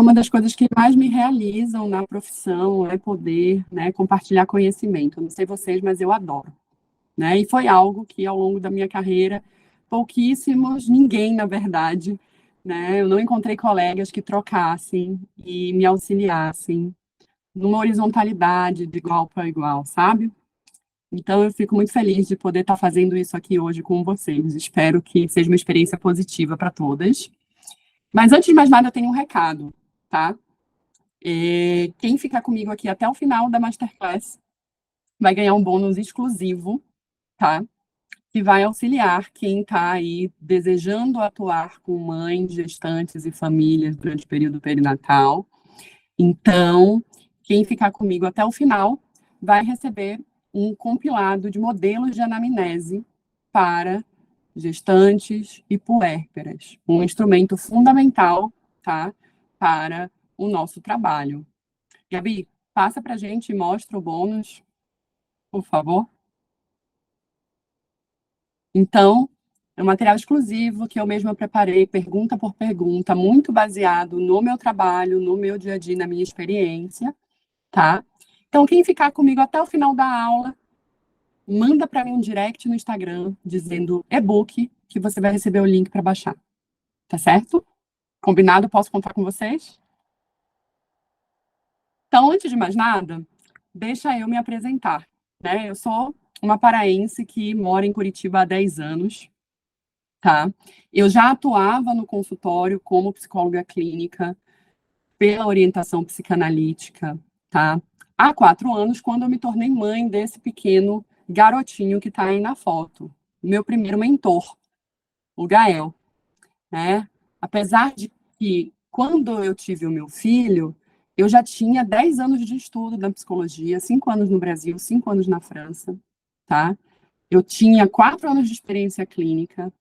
Uma das coisas que mais me realizam na profissão é poder, né, compartilhar conhecimento. Não sei vocês, mas eu adoro, né? E foi algo que, ao longo da minha carreira, pouquíssimos, ninguém, na verdade, né? Eu não encontrei colegas que trocassem e me auxiliassem numa horizontalidade de igual para igual, sabe? Então, eu fico muito feliz de poder estar fazendo isso aqui hoje com vocês. Espero que seja uma experiência positiva para todas. Mas, antes de mais nada, eu tenho um recado, tá? Quem ficar comigo aqui até o final da Masterclass vai ganhar um bônus exclusivo, tá? Que vai auxiliar quem está aí desejando atuar com mães, gestantes e famílias durante o período perinatal. Então, quem ficar comigo até o final vai receber um compilado de modelos de anamnese para gestantes e puérperas, um instrumento fundamental, tá, para o nosso trabalho. Gabi, passa para a gente e mostra o bônus, por favor. Então, é um material exclusivo que eu mesma preparei, pergunta por pergunta, muito baseado no meu trabalho, no meu dia a dia, na minha experiência, tá? Então, quem ficar comigo até o final da aula, manda para mim um direct no Instagram dizendo e-book, que você vai receber o link para baixar. Tá certo? Combinado? Posso contar com vocês? Então, antes de mais nada, deixa eu me apresentar, né? Eu sou uma paraense que mora em Curitiba há 10 anos, tá? Eu já atuava no consultório como psicóloga clínica, pela orientação psicanalítica, tá? Há 4 anos, quando eu me tornei mãe desse pequeno garotinho que está aí na foto, meu primeiro mentor, o Gael, né? Apesar de que, quando eu tive o meu filho, eu já tinha 10 anos de estudo da psicologia, 5 anos no Brasil, 5 anos na França, tá? Eu tinha 4 anos de experiência clínica,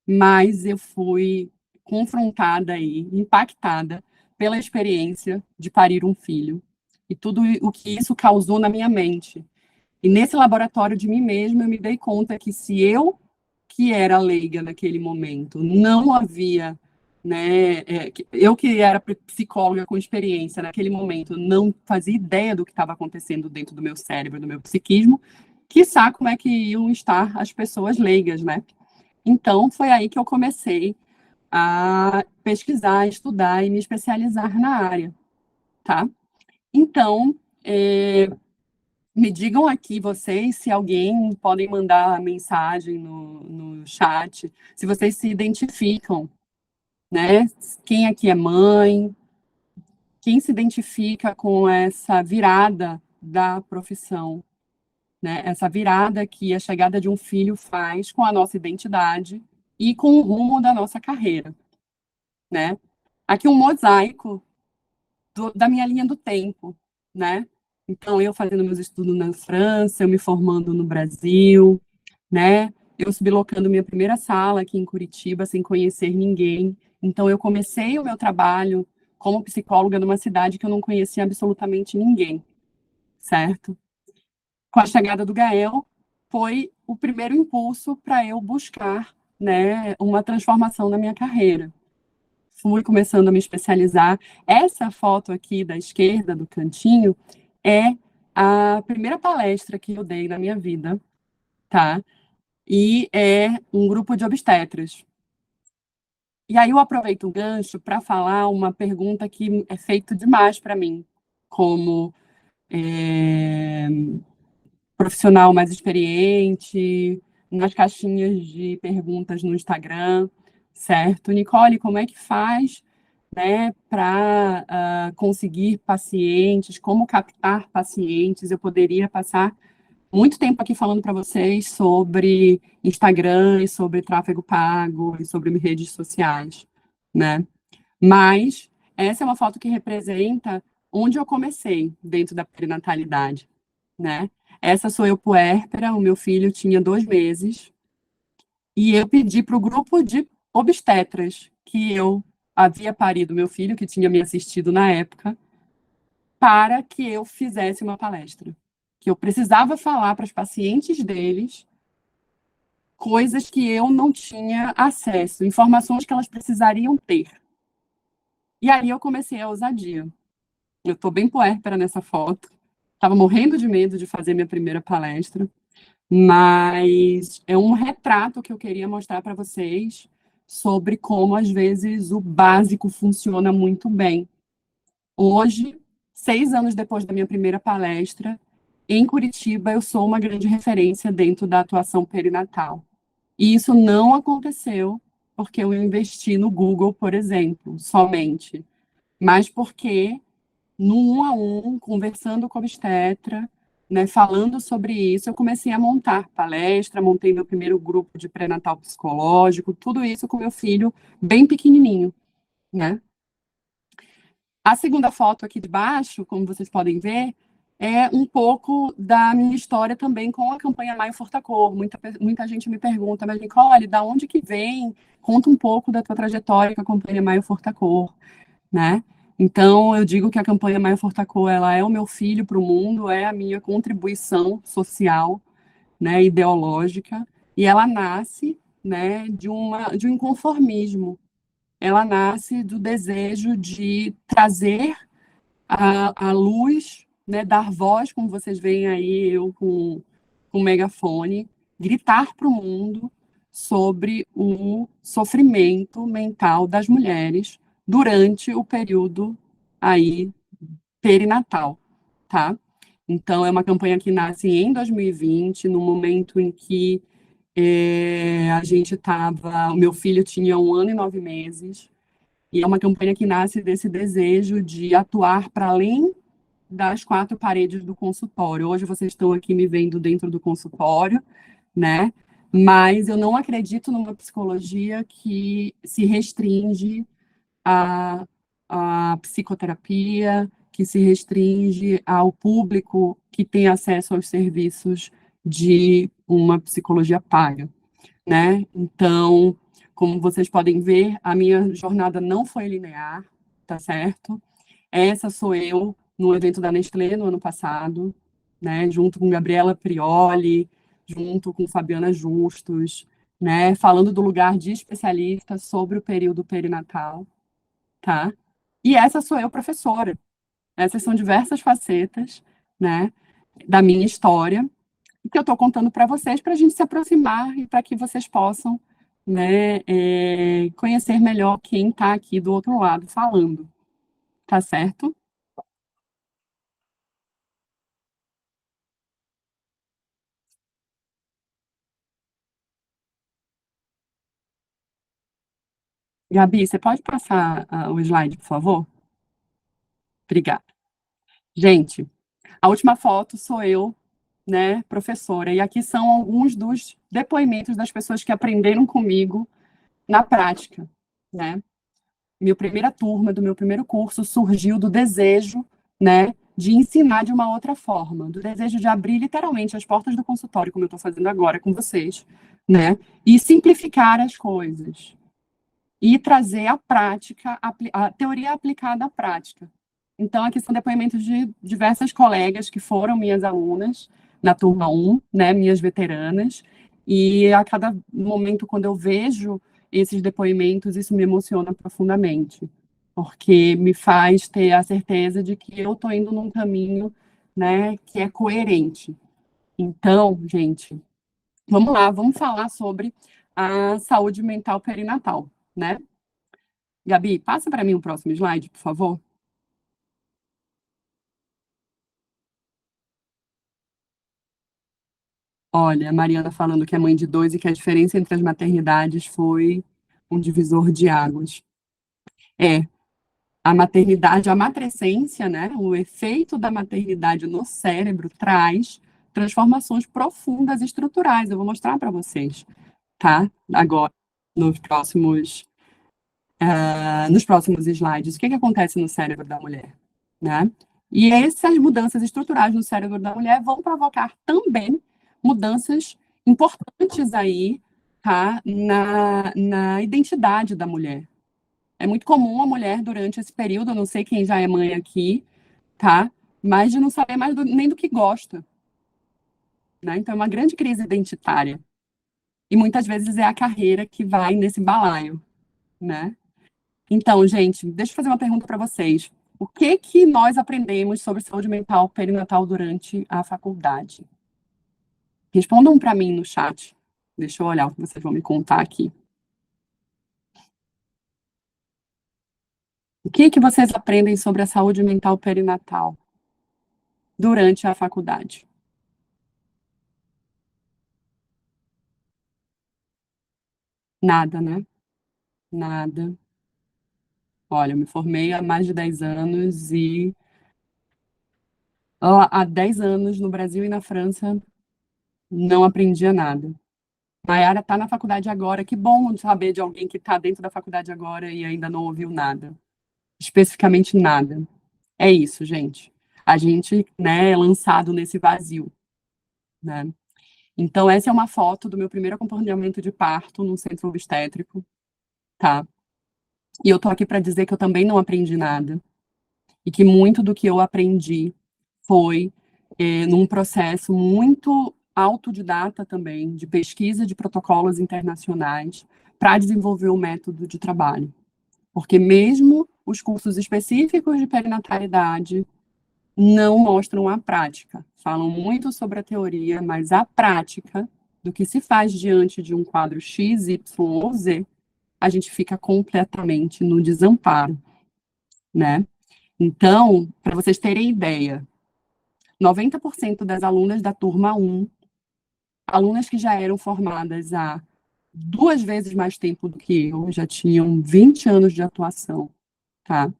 mas eu fui confrontada e impactada pela experiência de parir um filho e tudo o que isso causou na minha mente. E nesse laboratório de mim mesma, eu me dei conta que se eu, que era leiga naquele momento, não havia, né, eu que era psicóloga com experiência naquele momento, não fazia ideia do que estava acontecendo dentro do meu cérebro, do meu psiquismo, quiçá como é que iam estar as pessoas leigas, né? Então, foi aí que eu comecei a pesquisar, estudar e me especializar na área, tá? Então, me digam aqui vocês se alguém podem mandar mensagem no chat, se vocês se identificam, né? Quem aqui é mãe, quem se identifica com essa virada da profissão, né? Essa virada que a chegada de um filho faz com a nossa identidade e com o rumo da nossa carreira, né? Aqui um mosaico da minha linha do tempo, né? Então, eu fazendo meus estudos na França, eu me formando no Brasil, né? Eu sublocando minha primeira sala aqui em Curitiba, sem conhecer ninguém. Então, eu comecei o meu trabalho como psicóloga numa cidade que eu não conhecia absolutamente ninguém, certo? Com a chegada do Gael, foi o primeiro impulso para eu buscar, né, uma transformação na minha carreira. Fui começando a me especializar. Essa foto aqui da esquerda, do cantinho, é a primeira palestra que eu dei na minha vida, tá? E é um grupo de obstetras. E aí eu aproveito o gancho para falar uma pergunta que é feita demais para mim, como profissional mais experiente, nas caixinhas de perguntas no Instagram, certo? Nicole, como é que faz, né, para conseguir pacientes, como captar pacientes? Eu poderia passar muito tempo aqui falando para vocês sobre Instagram e sobre tráfego pago e sobre redes sociais, né? Mas essa é uma foto que representa onde eu comecei dentro da perinatalidade, né? Essa sou eu puérpera, o meu filho tinha 2 meses, e eu pedi para o grupo de obstetras que eu havia parido meu filho, que tinha me assistido na época, para que eu fizesse uma palestra. Que eu precisava falar para as pacientes deles coisas que eu não tinha acesso, informações que elas precisariam ter. E aí eu comecei a ousadia. Eu estou bem puérpera nessa foto. Estava morrendo de medo de fazer minha primeira palestra, mas é um retrato que eu queria mostrar para vocês sobre como, às vezes, o básico funciona muito bem. Hoje, 6 anos depois da minha primeira palestra, em Curitiba, eu sou uma grande referência dentro da atuação perinatal. E isso não aconteceu porque eu investi no Google, por exemplo, somente, mas porque no um a um, conversando com a obstetra, né, falando sobre isso, eu comecei a montar palestra, montei meu primeiro grupo de pré-natal psicológico, tudo isso com meu filho bem pequenininho, né? A segunda foto aqui de baixo, como vocês podem ver, é um pouco da minha história também com a campanha Maio Fortacor. Muita gente me pergunta, mas Nicole, da onde que vem? Conta um pouco da tua trajetória com a campanha Maio Fortacor, né? Então, eu digo que a campanha Maio Fortacor, ela é o meu filho para o mundo, é a minha contribuição social, né, ideológica, e ela nasce, né, de um inconformismo. Ela nasce do desejo de trazer a luz, né, dar voz, como vocês veem aí, eu com o megafone, gritar para o mundo sobre o sofrimento mental das mulheres durante o período aí perinatal, tá? Então, é uma campanha que nasce em 2020, no momento em que a gente estava, o meu filho tinha 1 ano e 9 meses, e é uma campanha que nasce desse desejo de atuar para além das 4 paredes do consultório. Hoje vocês estão aqui me vendo dentro do consultório, né? Mas eu não acredito numa psicologia que se restringe à, à psicoterapia, que se restringe ao público que tem acesso aos serviços de uma psicologia paga, né? Então, como vocês podem ver, a minha jornada não foi linear, tá certo? Essa sou eu no evento da Nestlé no ano passado, né? Junto com Gabriela Prioli, junto com Fabiana Justus, né? Falando do lugar de especialista sobre o período perinatal, tá? E essa sou eu, professora. Essas são diversas facetas, né? Da minha história que eu estou contando para vocês, para a gente se aproximar e para que vocês possam, né, conhecer melhor quem está aqui do outro lado falando, tá certo? Gabi, você pode passar o slide, por favor? Obrigada. Gente, a última foto sou eu, né, professora, e aqui são alguns dos depoimentos das pessoas que aprenderam comigo na prática, né? Minha primeira turma do meu primeiro curso surgiu do desejo, né, de ensinar de uma outra forma, do desejo de abrir literalmente as portas do consultório, como eu estou fazendo agora com vocês, né, e simplificar as coisas e trazer a prática, a teoria aplicada à prática. Então, aqui são depoimentos de diversas colegas que foram minhas alunas na turma 1, né, minhas veteranas, e a cada momento, quando eu vejo esses depoimentos, isso me emociona profundamente, porque me faz ter a certeza de que eu estou indo num caminho, né, que é coerente. Então, gente, vamos lá, vamos falar sobre a saúde mental perinatal, né? Gabi, passa para mim o próximo slide, por favor. Olha, a Mariana falando que é mãe de dois e que a diferença entre as maternidades foi um divisor de águas. É, a maternidade, a matrescência, né? O efeito da maternidade no cérebro traz transformações profundas e estruturais. Eu vou mostrar para vocês, tá? Agora, nos próximos, nos próximos slides. O que acontece no cérebro da mulher, né? E essas mudanças estruturais no cérebro da mulher vão provocar também mudanças importantes aí, tá? Na identidade da mulher. É muito comum a mulher, durante esse período, eu não sei quem já é mãe aqui, tá? Mas de não saber mais nem do que gosta, né? Então, é uma grande crise identitária. E muitas vezes é a carreira que vai nesse balaio, né? Então, gente, deixa eu fazer uma pergunta para vocês. O que que nós aprendemos sobre saúde mental perinatal durante a faculdade? Respondam para mim no chat. Deixa eu olhar o que vocês vão me contar aqui. O que que vocês aprendem sobre a saúde mental perinatal durante a faculdade? Nada, né? Nada. Olha, eu me formei há mais de 10 anos e há 10 anos no Brasil e na França não aprendia nada. Maiara está na faculdade agora. Que bom saber de alguém que está dentro da faculdade agora e ainda não ouviu nada. Especificamente nada. É isso, gente. A gente, né, é lançado nesse vazio, né? Então, essa é uma foto do meu primeiro acompanhamento de parto num centro obstétrico, tá? E eu tô aqui para dizer que eu também não aprendi nada. E que muito do que eu aprendi foi num processo muito autodidata também, de pesquisa de protocolos internacionais, para desenvolver o método de trabalho. Porque mesmo os cursos específicos de perinatalidade não mostram a prática. Falam muito sobre a teoria, mas a prática do que se faz diante de um quadro X, Y ou Z, a gente fica completamente no desamparo, né? Então, para vocês terem ideia, 90% das alunas da turma 1, alunas que já eram formadas há 2 vezes mais tempo do que eu, já tinham 20 anos de atuação, tá?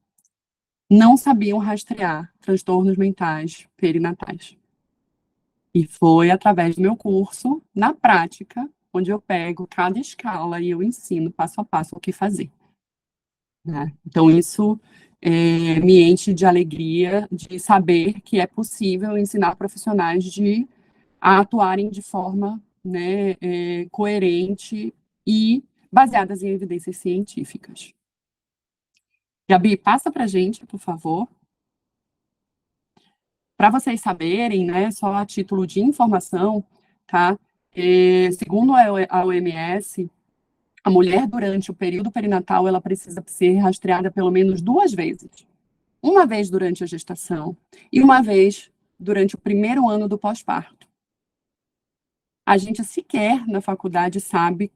Não sabiam rastrear transtornos mentais perinatais. E foi através do meu curso, na prática, onde eu pego cada escala e eu ensino passo a passo o que fazer, né? Então, isso me enche de alegria de saber que é possível ensinar profissionais a atuarem de forma, né, coerente e baseadas em evidências científicas. Gabi, passa para a gente, por favor. Para vocês saberem, né, só a título de informação, tá? Segundo a OMS, a mulher durante o período perinatal ela precisa ser rastreada pelo menos 2 vezes. Uma vez durante a gestação e uma vez durante o primeiro ano do pós-parto. A gente sequer na faculdade sabe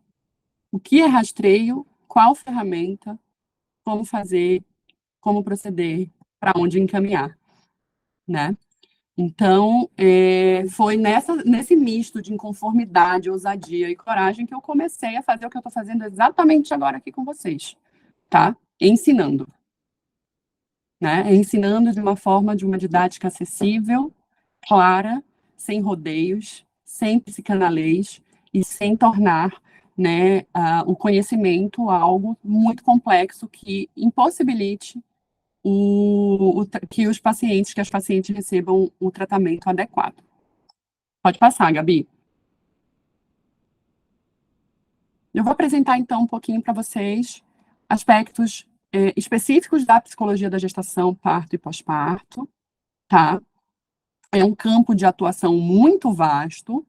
o que é rastreio, qual ferramenta, como fazer, como proceder, para onde encaminhar, né? Então, foi nesse misto de inconformidade, ousadia e coragem que eu comecei a fazer o que eu estou fazendo exatamente agora aqui com vocês, tá? Ensinando, né? Ensinando de uma forma, de uma didática acessível, clara, sem rodeios, sem psicanalês e sem tornar, né, o conhecimento algo muito complexo que impossibilite que que as pacientes recebam o tratamento adequado. Pode passar, Gabi. Eu vou apresentar, então, um pouquinho para vocês aspectos específicos da psicologia da gestação, parto e pós-parto, tá? É um campo de atuação muito vasto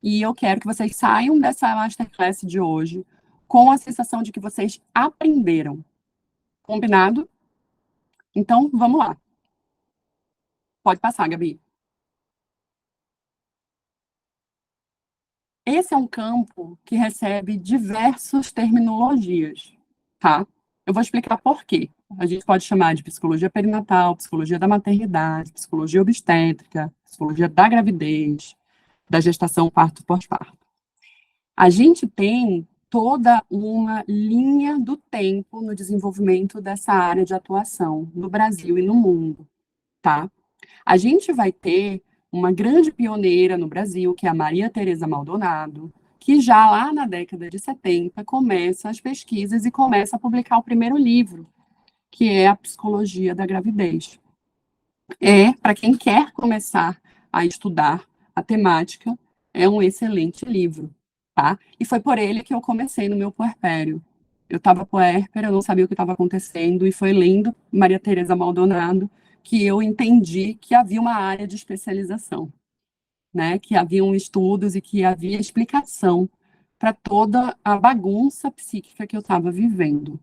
e eu quero que vocês saiam dessa masterclass de hoje com a sensação de que vocês aprenderam. Combinado? Então, vamos lá. Pode passar, Gabi. Esse é um campo que recebe diversas terminologias, tá? Eu vou explicar por quê. A gente pode chamar de psicologia perinatal, psicologia da maternidade, psicologia obstétrica, psicologia da gravidez, da gestação, parto, pós-parto. A gente tem toda uma linha do tempo no desenvolvimento dessa área de atuação no Brasil e no mundo, tá? A gente vai ter uma grande pioneira no Brasil, que é a Maria Tereza Maldonado, que já lá na década de 70 começa as pesquisas e começa a publicar o primeiro livro, que é a Psicologia da Gravidez. Para quem quer começar a estudar a temática, é um excelente livro, tá? E foi por ele que eu comecei no meu puerpério. Eu estava puérpera, eu não sabia o que estava acontecendo, e foi lendo Maria Tereza Maldonado que eu entendi que havia uma área de especialização, né? Que haviam estudos e que havia explicação para toda a bagunça psíquica que eu estava vivendo,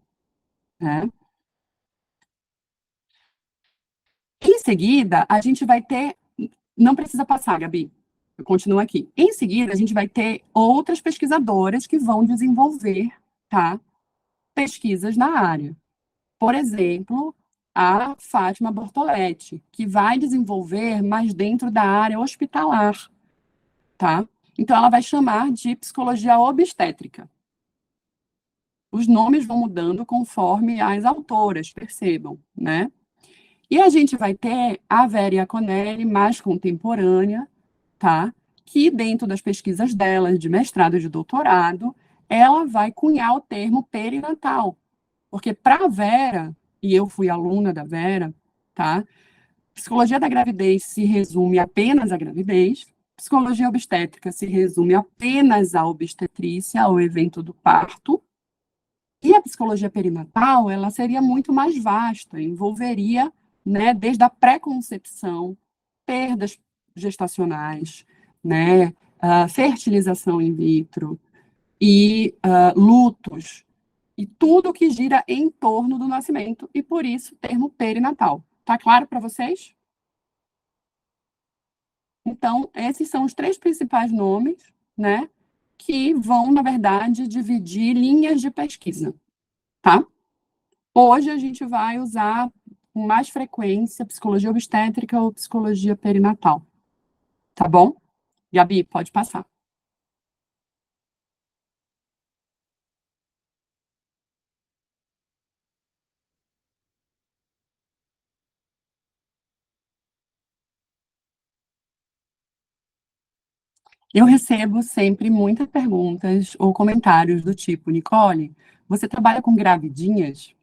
né? Em seguida, a gente vai ter, não precisa passar, Gabi, eu continuo aqui. Em seguida, a gente vai ter outras pesquisadoras que vão desenvolver, tá, pesquisas na área. Por exemplo, a Fátima Bortoletti, que vai desenvolver mais dentro da área hospitalar, tá? Então, ela vai chamar de psicologia obstétrica. Os nomes vão mudando conforme as autoras percebam, né? E a gente vai ter a Vera Iaconelli, mais contemporânea, tá? Que dentro das pesquisas dela, de mestrado e de doutorado, ela vai cunhar o termo perinatal. Porque para a Vera, e eu fui aluna da Vera, tá? Psicologia da gravidez se resume apenas à gravidez, psicologia obstétrica se resume apenas à obstetrícia, ao evento do parto, e a psicologia perinatal, ela seria muito mais vasta, envolveria, né, desde a pré-concepção, perdas gestacionais, né, a fertilização in vitro e lutos, e tudo que gira em torno do nascimento, e por isso o termo perinatal. Tá claro para vocês? Então, esses são os três principais nomes, né, que vão, na verdade, dividir linhas de pesquisa, tá? Hoje a gente vai usar com mais frequência psicologia obstétrica ou psicologia perinatal, tá bom? Gabi, pode passar. Eu recebo sempre muitas perguntas ou comentários do tipo, Nicole, você trabalha com gravidinhas?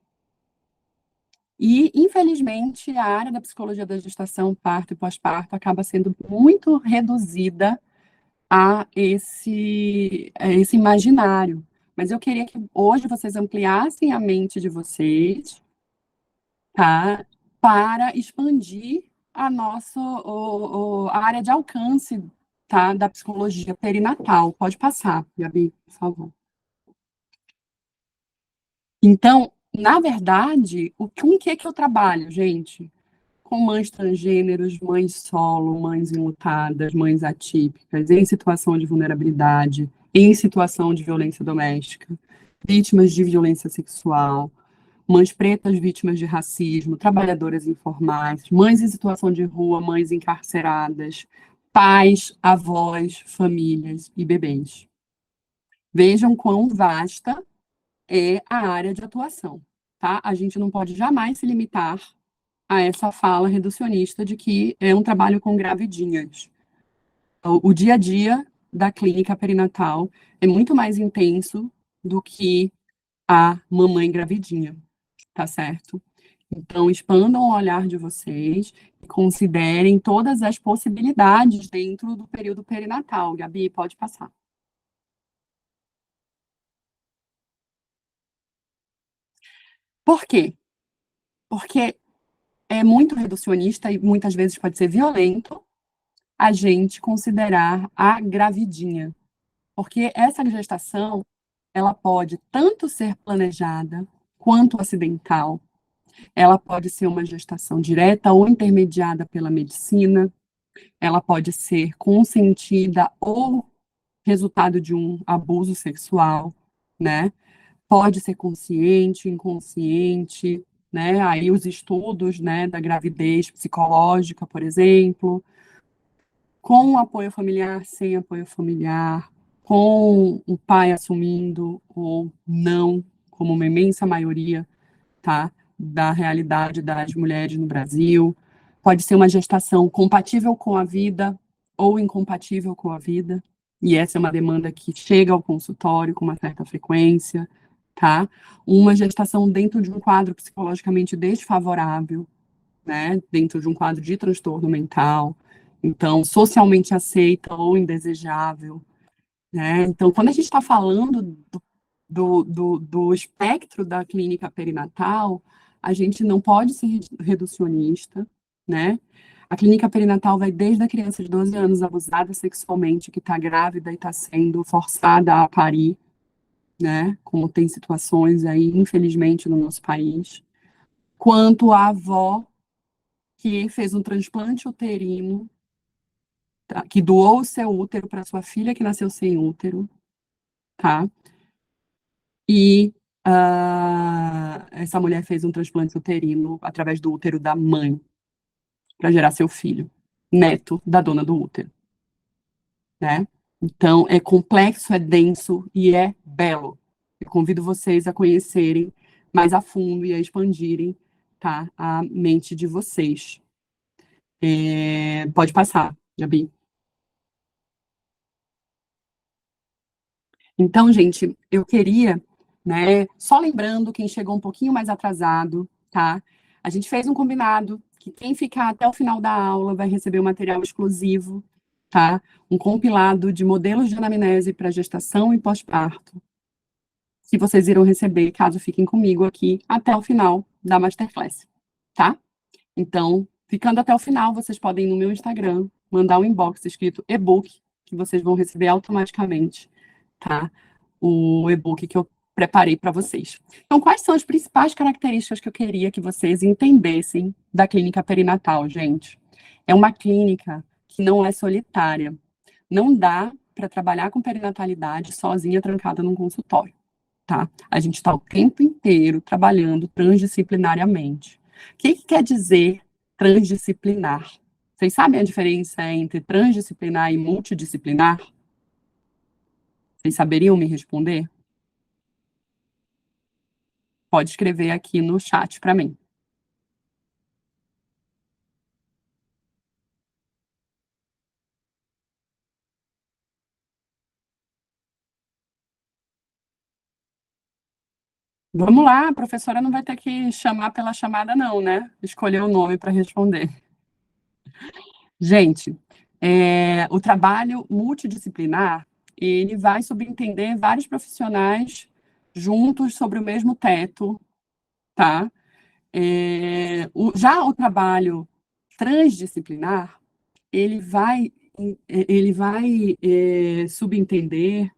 E, infelizmente, a área da psicologia da gestação, parto e pós-parto acaba sendo muito reduzida a esse imaginário. Mas eu queria que hoje vocês ampliassem a mente de vocês, tá? Para expandir a área de alcance, tá? Da psicologia perinatal. Pode passar, Gabi, por favor. Então, na verdade, com o que eu trabalho, gente? Com mães transgêneros, mães solo, mães enlutadas, mães atípicas, em situação de vulnerabilidade, em situação de violência doméstica, vítimas de violência sexual, mães pretas vítimas de racismo, trabalhadoras informais, mães em situação de rua, mães encarceradas, pais, avós, famílias e bebês. Vejam quão vasta é a área de atuação, tá? A gente não pode jamais se limitar a essa fala reducionista de que é um trabalho com gravidinhas. O dia a dia da clínica perinatal é muito mais intenso do que a mamãe gravidinha, tá certo? Então, expandam o olhar de vocês e considerem todas as possibilidades dentro do período perinatal. Gabi, pode passar. Por quê? Porque é muito reducionista e muitas vezes pode ser violento a gente considerar a gravidinha, porque essa gestação, ela pode tanto ser planejada quanto acidental, ela pode ser uma gestação direta ou intermediada pela medicina, ela pode ser consentida ou resultado de um abuso sexual, né? Pode ser consciente, inconsciente, né? Aí os estudos, né, da gravidez psicológica, por exemplo, com apoio familiar, sem apoio familiar, com o pai assumindo ou não, como uma imensa maioria, tá, da realidade das mulheres no Brasil. Pode ser uma gestação compatível com a vida ou incompatível com a vida, e essa é uma demanda que chega ao consultório com uma certa frequência, tá? Uma gestação dentro de um quadro psicologicamente desfavorável, né? Dentro de um quadro de transtorno mental, então, socialmente aceita ou indesejável, né? Então, quando a gente está falando do espectro da clínica perinatal, a gente não pode ser reducionista, né? A clínica perinatal vai desde a criança de 12 anos abusada sexualmente, que está grávida e está sendo forçada a parir, né, como tem situações aí, infelizmente, no nosso país, quanto a avó que fez um transplante uterino, tá, que doou o seu útero para sua filha que nasceu sem útero, tá? E essa mulher fez um transplante uterino através do útero da mãe para gerar seu filho, neto da dona do útero, né? Então, é complexo, é denso e é belo. Eu convido vocês a conhecerem mais a fundo e a expandirem, tá, a mente de vocês. Pode passar, Gabi. Então, gente, eu queria, né, só lembrando quem chegou um pouquinho mais atrasado, tá? A gente fez um combinado que quem ficar até o final da aula vai receber um material exclusivo, tá? Um compilado de modelos de anamnese para gestação e pós-parto, que vocês irão receber caso fiquem comigo aqui até o final da Masterclass, tá? Então, ficando até o final, vocês podem ir no meu Instagram, mandar um inbox escrito e-book, que vocês vão receber automaticamente, tá? O e-book que eu preparei para vocês. Então, quais são as principais características que eu queria que vocês entendessem da clínica perinatal, gente? É uma clínica que não é solitária. Não dá para trabalhar com perinatalidade sozinha, trancada num consultório, tá? A gente está o tempo inteiro trabalhando transdisciplinariamente. O que quer dizer transdisciplinar? Vocês sabem a diferença entre transdisciplinar e multidisciplinar? Vocês saberiam me responder? Pode escrever aqui no chat para mim. Vamos lá, a professora não vai ter que chamar pela chamada, não, né? Escolher o nome para responder. Gente, o trabalho multidisciplinar, ele vai subentender vários profissionais juntos sobre o mesmo teto, tá? Já o trabalho transdisciplinar, ele vai subentender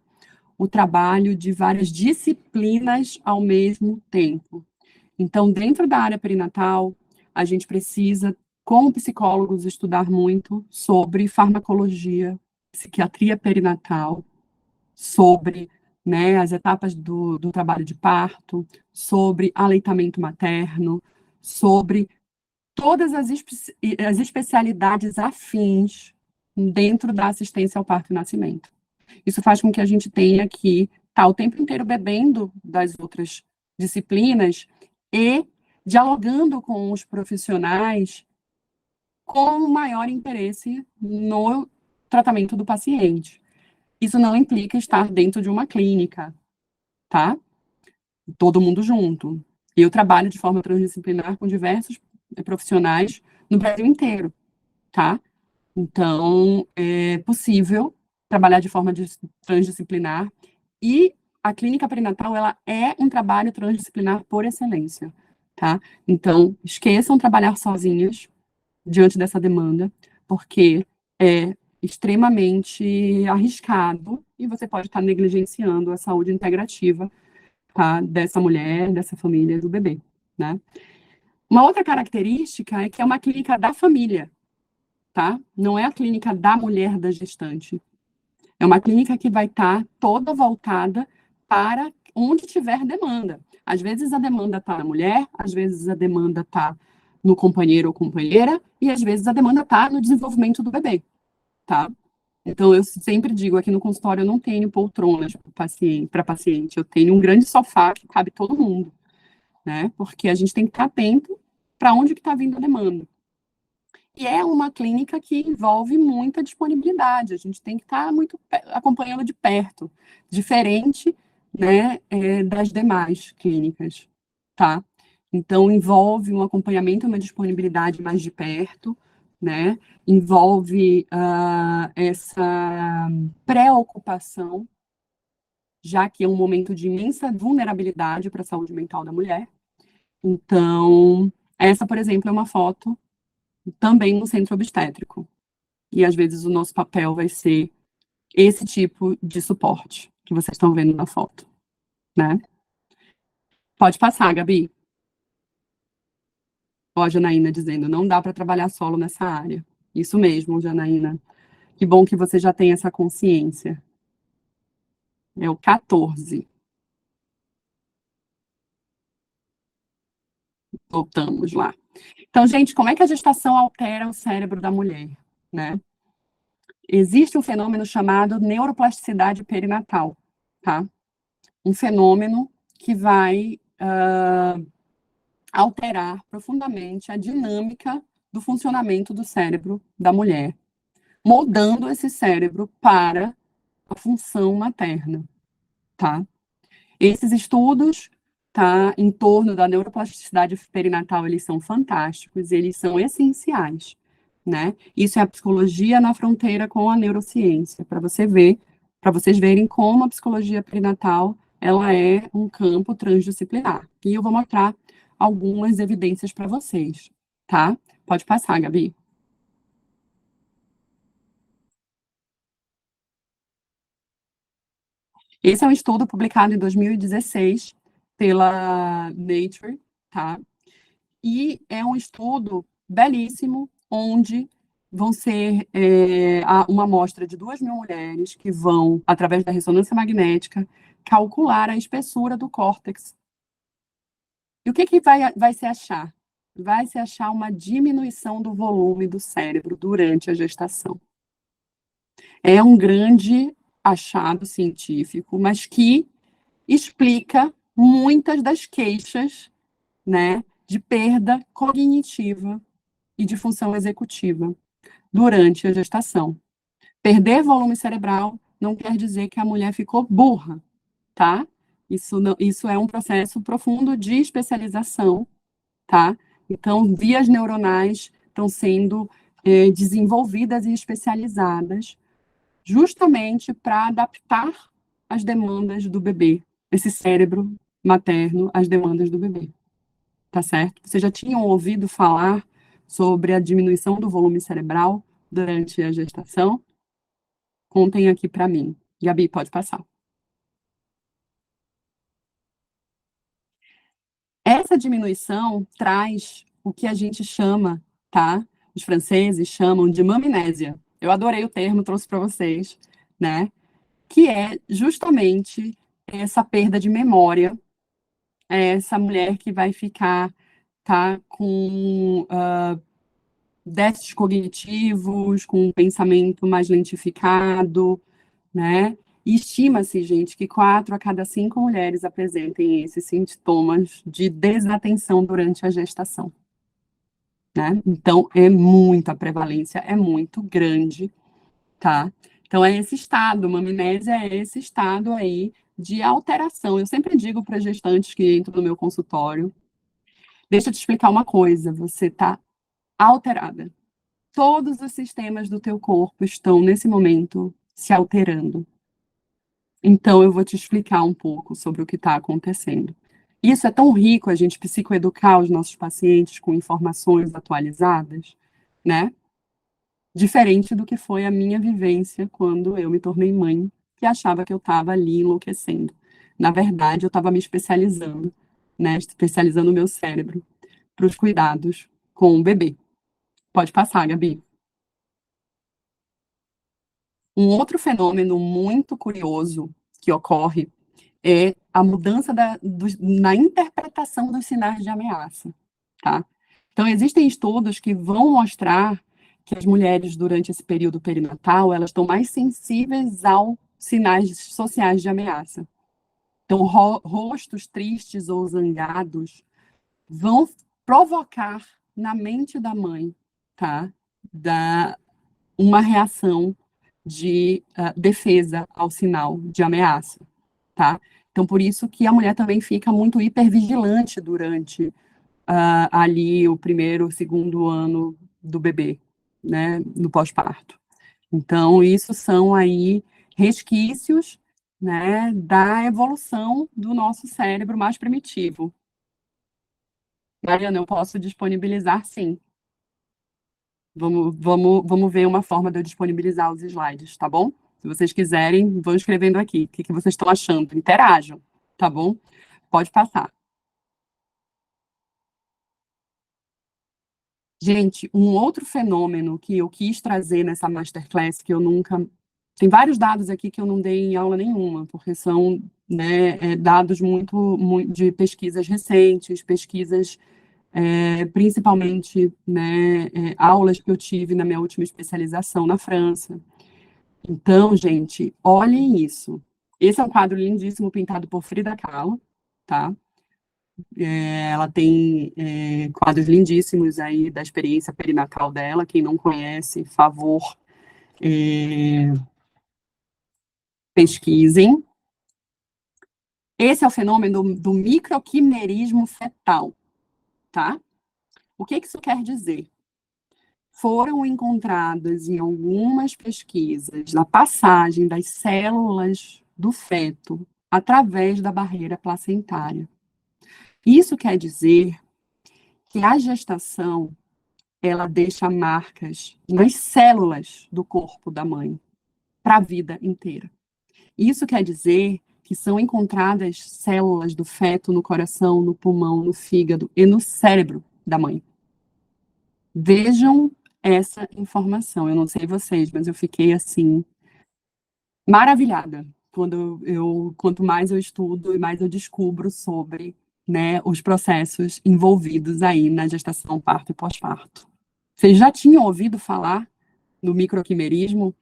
o trabalho de várias disciplinas ao mesmo tempo. Então, dentro da área perinatal, a gente precisa, como psicólogos, estudar muito sobre farmacologia, psiquiatria perinatal, sobre, né, as etapas do trabalho de parto, sobre aleitamento materno, sobre todas as especialidades afins dentro da assistência ao parto e nascimento. Isso faz com que a gente tenha que estar o tempo inteiro bebendo das outras disciplinas e dialogando com os profissionais com maior interesse no tratamento do paciente. Isso não implica estar dentro de uma clínica, tá? Todo mundo junto. Eu trabalho de forma transdisciplinar com diversos profissionais no Brasil inteiro, tá? Então, é possível trabalhar de forma transdisciplinar e a clínica perinatal, ela é um trabalho transdisciplinar por excelência, tá? Então, esqueçam trabalhar sozinhas diante dessa demanda, porque é extremamente arriscado e você pode estar negligenciando a saúde integrativa, tá, dessa mulher, dessa família, do bebê, né? Uma outra característica é que é uma clínica da família, tá? Não é a clínica da mulher da gestante. É uma clínica que vai estar toda voltada para onde tiver demanda. Às vezes a demanda está na mulher, às vezes a demanda está no companheiro ou companheira, e às vezes a demanda está no desenvolvimento do bebê, tá? Então, eu sempre digo, aqui no consultório eu não tenho poltronas para paciente, eu tenho um grande sofá que cabe todo mundo, né? Porque a gente tem que estar atento para onde que está vindo a demanda. E é uma clínica que envolve muita disponibilidade, a gente tem que estar muito acompanhando de perto, diferente, né, das demais clínicas, tá? Então, envolve um acompanhamento e uma disponibilidade mais de perto, né? Envolve essa preocupação, já que é um momento de imensa vulnerabilidade para a saúde mental da mulher. Então, essa, por exemplo, é uma foto também no centro obstétrico. E às vezes o nosso papel vai ser esse tipo de suporte que vocês estão vendo na foto, né? Pode passar, Gabi. Ó, a Janaína dizendo, não dá para trabalhar solo nessa área. Isso mesmo, Janaína. Que bom que você já tem essa consciência. É o 14. Voltamos lá. Então, gente, como é que a gestação altera o cérebro da mulher, né? Existe um fenômeno chamado neuroplasticidade perinatal, tá? Um fenômeno que vai alterar profundamente a dinâmica do funcionamento do cérebro da mulher, moldando esse cérebro para a função materna, tá? Esses estudos, tá, em torno da neuroplasticidade perinatal, eles são fantásticos, eles são essenciais, né? Isso é a psicologia na fronteira com a neurociência, para você ver, para vocês verem como a psicologia perinatal, ela é um campo transdisciplinar. E eu vou mostrar algumas evidências para vocês, tá? Pode passar, Gabi. Esse é um estudo publicado em 2016 pela Nature, tá? E é um estudo belíssimo, onde vão ser uma amostra de 2.000 mulheres que vão, através da ressonância magnética, calcular a espessura do córtex. E o que, que vai se achar? Vai se achar uma diminuição do volume do cérebro durante a gestação. É um grande achado científico, mas que explica muitas das queixas, né, de perda cognitiva e de função executiva durante a gestação. Perder volume cerebral não quer dizer que a mulher ficou burra, tá? Isso, não, isso é um processo profundo de especialização, tá? Então, vias neuronais estão sendo desenvolvidas e especializadas justamente para adaptar as demandas do bebê, esse cérebro materno às demandas do bebê, tá certo? Vocês já tinham ouvido falar sobre a diminuição do volume cerebral durante a gestação? Contem aqui para mim. Gabi, pode passar. Essa diminuição traz o que a gente chama, tá? Os franceses chamam de mamnésia. Eu adorei o termo, trouxe para vocês, né? Que é justamente essa perda de memória, essa mulher que vai ficar, tá, com déficits cognitivos, com um pensamento mais lentificado, né? E estima-se, gente, que 4 a cada 5 mulheres apresentem esses sintomas de desatenção durante a gestação, né? Então, é muita prevalência, é muito grande, tá? Então, é esse estado, uma amnésia é esse estado aí de alteração. Eu sempre digo para gestantes que entram no meu consultório, deixa eu te explicar uma coisa, você está alterada. Todos os sistemas do teu corpo estão, nesse momento, se alterando. Então, eu vou te explicar um pouco sobre o que está acontecendo. Isso é tão rico, a gente psicoeducar os nossos pacientes com informações atualizadas, né? Diferente do que foi a minha vivência quando eu me tornei mãe, que achava que eu estava ali enlouquecendo. Na verdade, eu estava me especializando, né? Especializando o meu cérebro para os cuidados com o bebê. Pode passar, Gabi. Um outro fenômeno muito curioso que ocorre é a mudança na interpretação dos sinais de ameaça, tá? Então, existem estudos que vão mostrar que as mulheres, durante esse período perinatal, elas estão mais sensíveis aos sinais sociais de ameaça. Então, rostos tristes ou zangados vão provocar na mente da mãe, tá? Uma reação de defesa ao sinal de ameaça, tá? Então, por isso que a mulher também fica muito hipervigilante durante ali o primeiro, segundo ano do bebê, né, no pós-parto. Então, isso são aí resquícios, né, da evolução do nosso cérebro mais primitivo. Mariana, eu posso disponibilizar, sim. Vamos ver uma forma de eu disponibilizar os slides, tá bom? Se vocês quiserem, vão escrevendo aqui. O que vocês estão achando? Interajam. tá bom? Pode passar. Gente, um outro fenômeno que eu quis trazer nessa masterclass, que eu nunca. Tem vários dados aqui que eu não dei em aula nenhuma, porque são, né, dados muito de pesquisas recentes, pesquisas, principalmente, né, aulas que eu tive na minha última especialização na França. Então, gente, olhem isso. Esse é um quadro lindíssimo pintado por Frida Kahlo, tá? Ela tem quadros lindíssimos aí da experiência perinatal dela. Quem não conhece, favor, é, pesquisem. Esse é o fenômeno do microquimerismo fetal, tá? O que isso quer dizer? Foram encontradas em algumas pesquisas na passagem das células do feto através da barreira placentária. Isso quer dizer que a gestação ela deixa marcas nas células do corpo da mãe para a vida inteira. Isso quer dizer que são encontradas células do feto no coração, no pulmão, no fígado e no cérebro da mãe. Vejam essa informação. Eu não sei vocês, mas eu fiquei assim maravilhada quanto mais eu estudo e mais eu descubro sobre, né, os processos envolvidos aí na gestação, parto e pós-parto. Vocês já tinham ouvido falar do microquimerismo?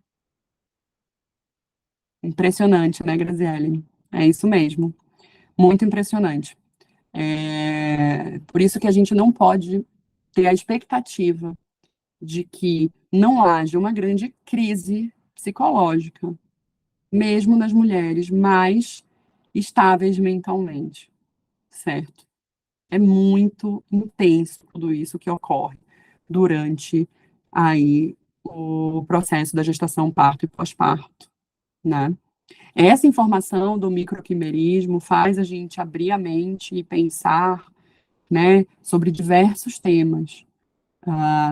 Impressionante, né, Graziele? É isso mesmo. Muito impressionante. Por isso que a gente não pode ter a expectativa de que não haja uma grande crise psicológica, mesmo nas mulheres mais estáveis mentalmente, certo? É muito intenso tudo isso que ocorre durante aí o processo da gestação, parto e pós-parto, né? Essa informação do microquimerismo faz a gente abrir a mente e pensar, né, sobre diversos temas.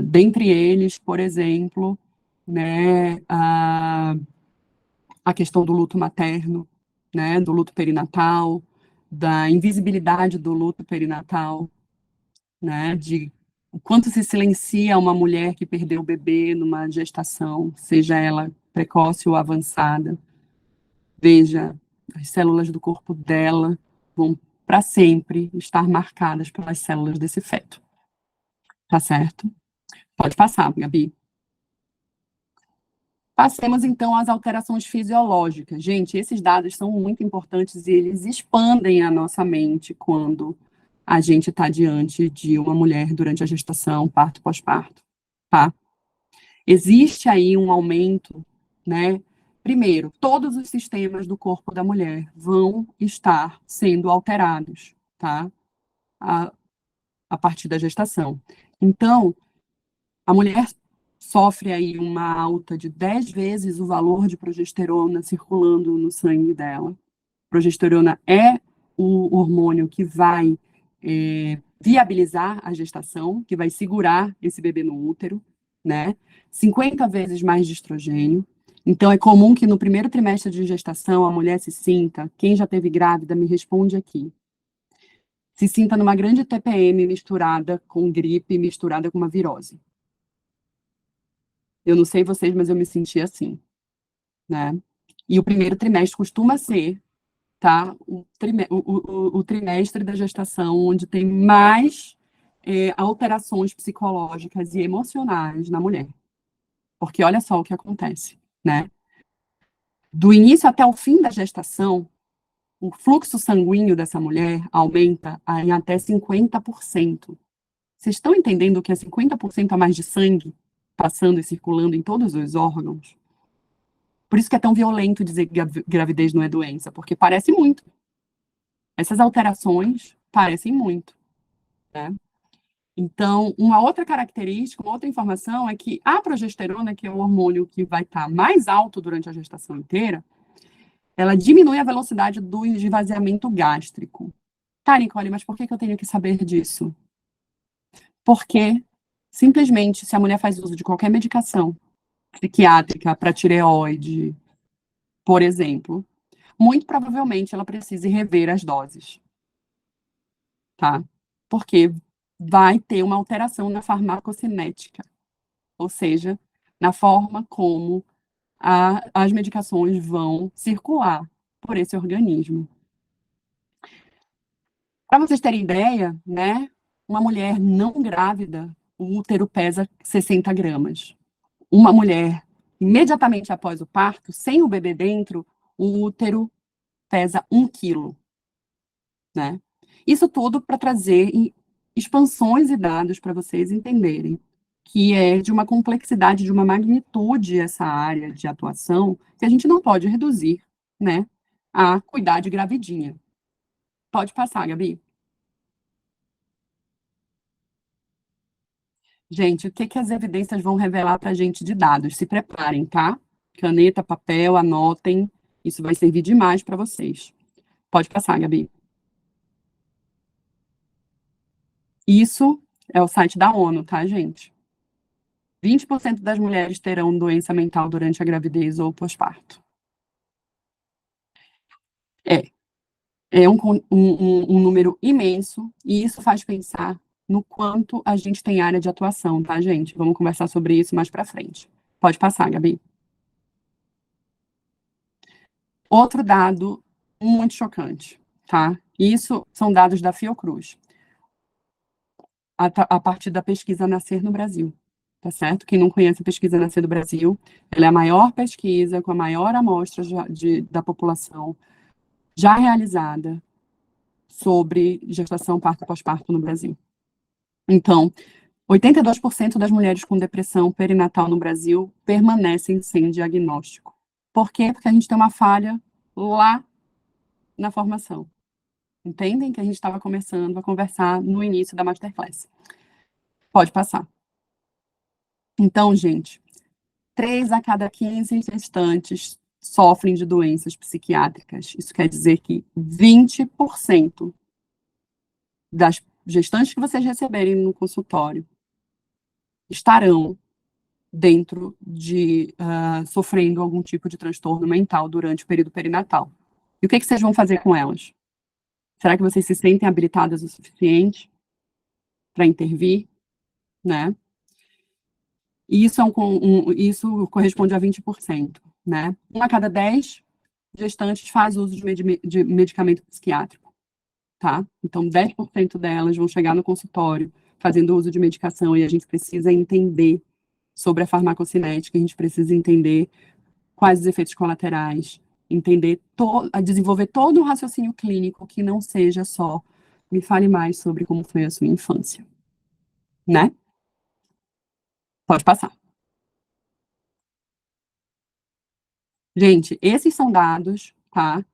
Dentre eles, por exemplo, né, a questão do luto materno, né, do luto perinatal, da invisibilidade do luto perinatal, né, de o quanto se silencia uma mulher que perdeu o bebê numa gestação, seja ela precoce ou avançada. Veja, as células do corpo dela vão para sempre estar marcadas pelas células desse feto. Tá certo? Pode passar, Gabi. Passemos então às alterações fisiológicas. Gente, esses dados são muito importantes e eles expandem a nossa mente quando a gente está diante de uma mulher durante a gestação, parto, pós-parto, tá? Existe aí um aumento, né? Primeiro, todos os sistemas do corpo da mulher vão estar sendo alterados, tá? A, a partir da gestação. Então, a mulher sofre aí uma alta de 10 vezes o valor de progesterona circulando no sangue dela. Progesterona é o hormônio que vai viabilizar a gestação, que vai segurar esse bebê no útero, né? 50 vezes mais de estrogênio. Então, é comum que no primeiro trimestre de gestação a mulher se sinta, quem já teve grávida, me responde aqui, se sinta numa grande TPM misturada com gripe, misturada com uma virose. Eu não sei vocês, mas eu me senti assim, né? E o primeiro trimestre costuma ser, tá? O trimestre da gestação onde tem mais alterações psicológicas e emocionais na mulher. Porque olha só o que acontece, né? Do início até o fim da gestação, o fluxo sanguíneo dessa mulher aumenta em até 50%. Vocês estão entendendo que é 50% a mais de sangue passando e circulando em todos os órgãos? Por isso que é tão violento dizer que gravidez não é doença, porque parece muito. Essas alterações parecem muito, né? Então, uma outra característica, uma outra informação é que a progesterona, que é o hormônio que vai estar mais alto durante a gestação inteira, ela diminui a velocidade do esvaziamento gástrico. Tá, Nicole, mas por que eu tenho que saber disso? Porque, simplesmente, se a mulher faz uso de qualquer medicação psiquiátrica para tireoide, por exemplo, muito provavelmente ela precise rever as doses, tá? Porque vai ter uma alteração na farmacocinética, ou seja, na forma como as medicações vão circular por esse organismo. Para vocês terem ideia, né, uma mulher não grávida, o útero pesa 60 gramas. Uma mulher, imediatamente após o parto, sem o bebê dentro, o útero pesa 1 quilo, né? Isso tudo para trazer expansões e dados para vocês entenderem que é de uma complexidade, de uma magnitude essa área de atuação, que a gente não pode reduzir, né, a cuidar de gravidinha. Pode passar, Gabi. Gente, o que que as evidências vão revelar para a gente de dados? Se preparem, tá? Caneta, papel, anotem. Isso vai servir demais para vocês. Pode passar, Gabi. Isso é o site da ONU, tá, gente? 20% das mulheres terão doença mental durante a gravidez ou pós-parto. É, é um número imenso, e isso faz pensar no quanto a gente tem área de atuação, tá, gente? Vamos conversar sobre isso mais para frente. Pode passar, Gabi. Outro dado muito chocante, tá? Isso são dados da Fiocruz, a partir da pesquisa Nascer no Brasil, tá certo? Quem não conhece a pesquisa Nascer do Brasil, ela é a maior pesquisa com a maior amostra da população já realizada sobre gestação, parto e pós-parto no Brasil. Então, 82% das mulheres com depressão perinatal no Brasil permanecem sem diagnóstico. Por quê? Porque a gente tem uma falha lá na formação. Entendem que a gente estava começando a conversar no início da Masterclass. Pode passar. Então, gente, 3 a cada 15 gestantes sofrem de doenças psiquiátricas. Isso quer dizer que 20% das gestantes que vocês receberem no consultório estarão dentro de sofrendo algum tipo de transtorno mental durante o período perinatal. E o que vocês vão fazer com elas? Será que vocês se sentem habilitadas o suficiente para intervir, né? E isso corresponde a 20%, né? 1 a cada 10 gestantes faz uso de medicamento psiquiátrico, tá? Então, 10% delas vão chegar no consultório fazendo uso de medicação, e a gente precisa entender sobre a farmacocinética, a gente precisa entender quais os efeitos colaterais, desenvolver todo um raciocínio clínico que não seja só me fale mais sobre como foi a sua infância, né? Pode passar. Gente, esses são dados, tá?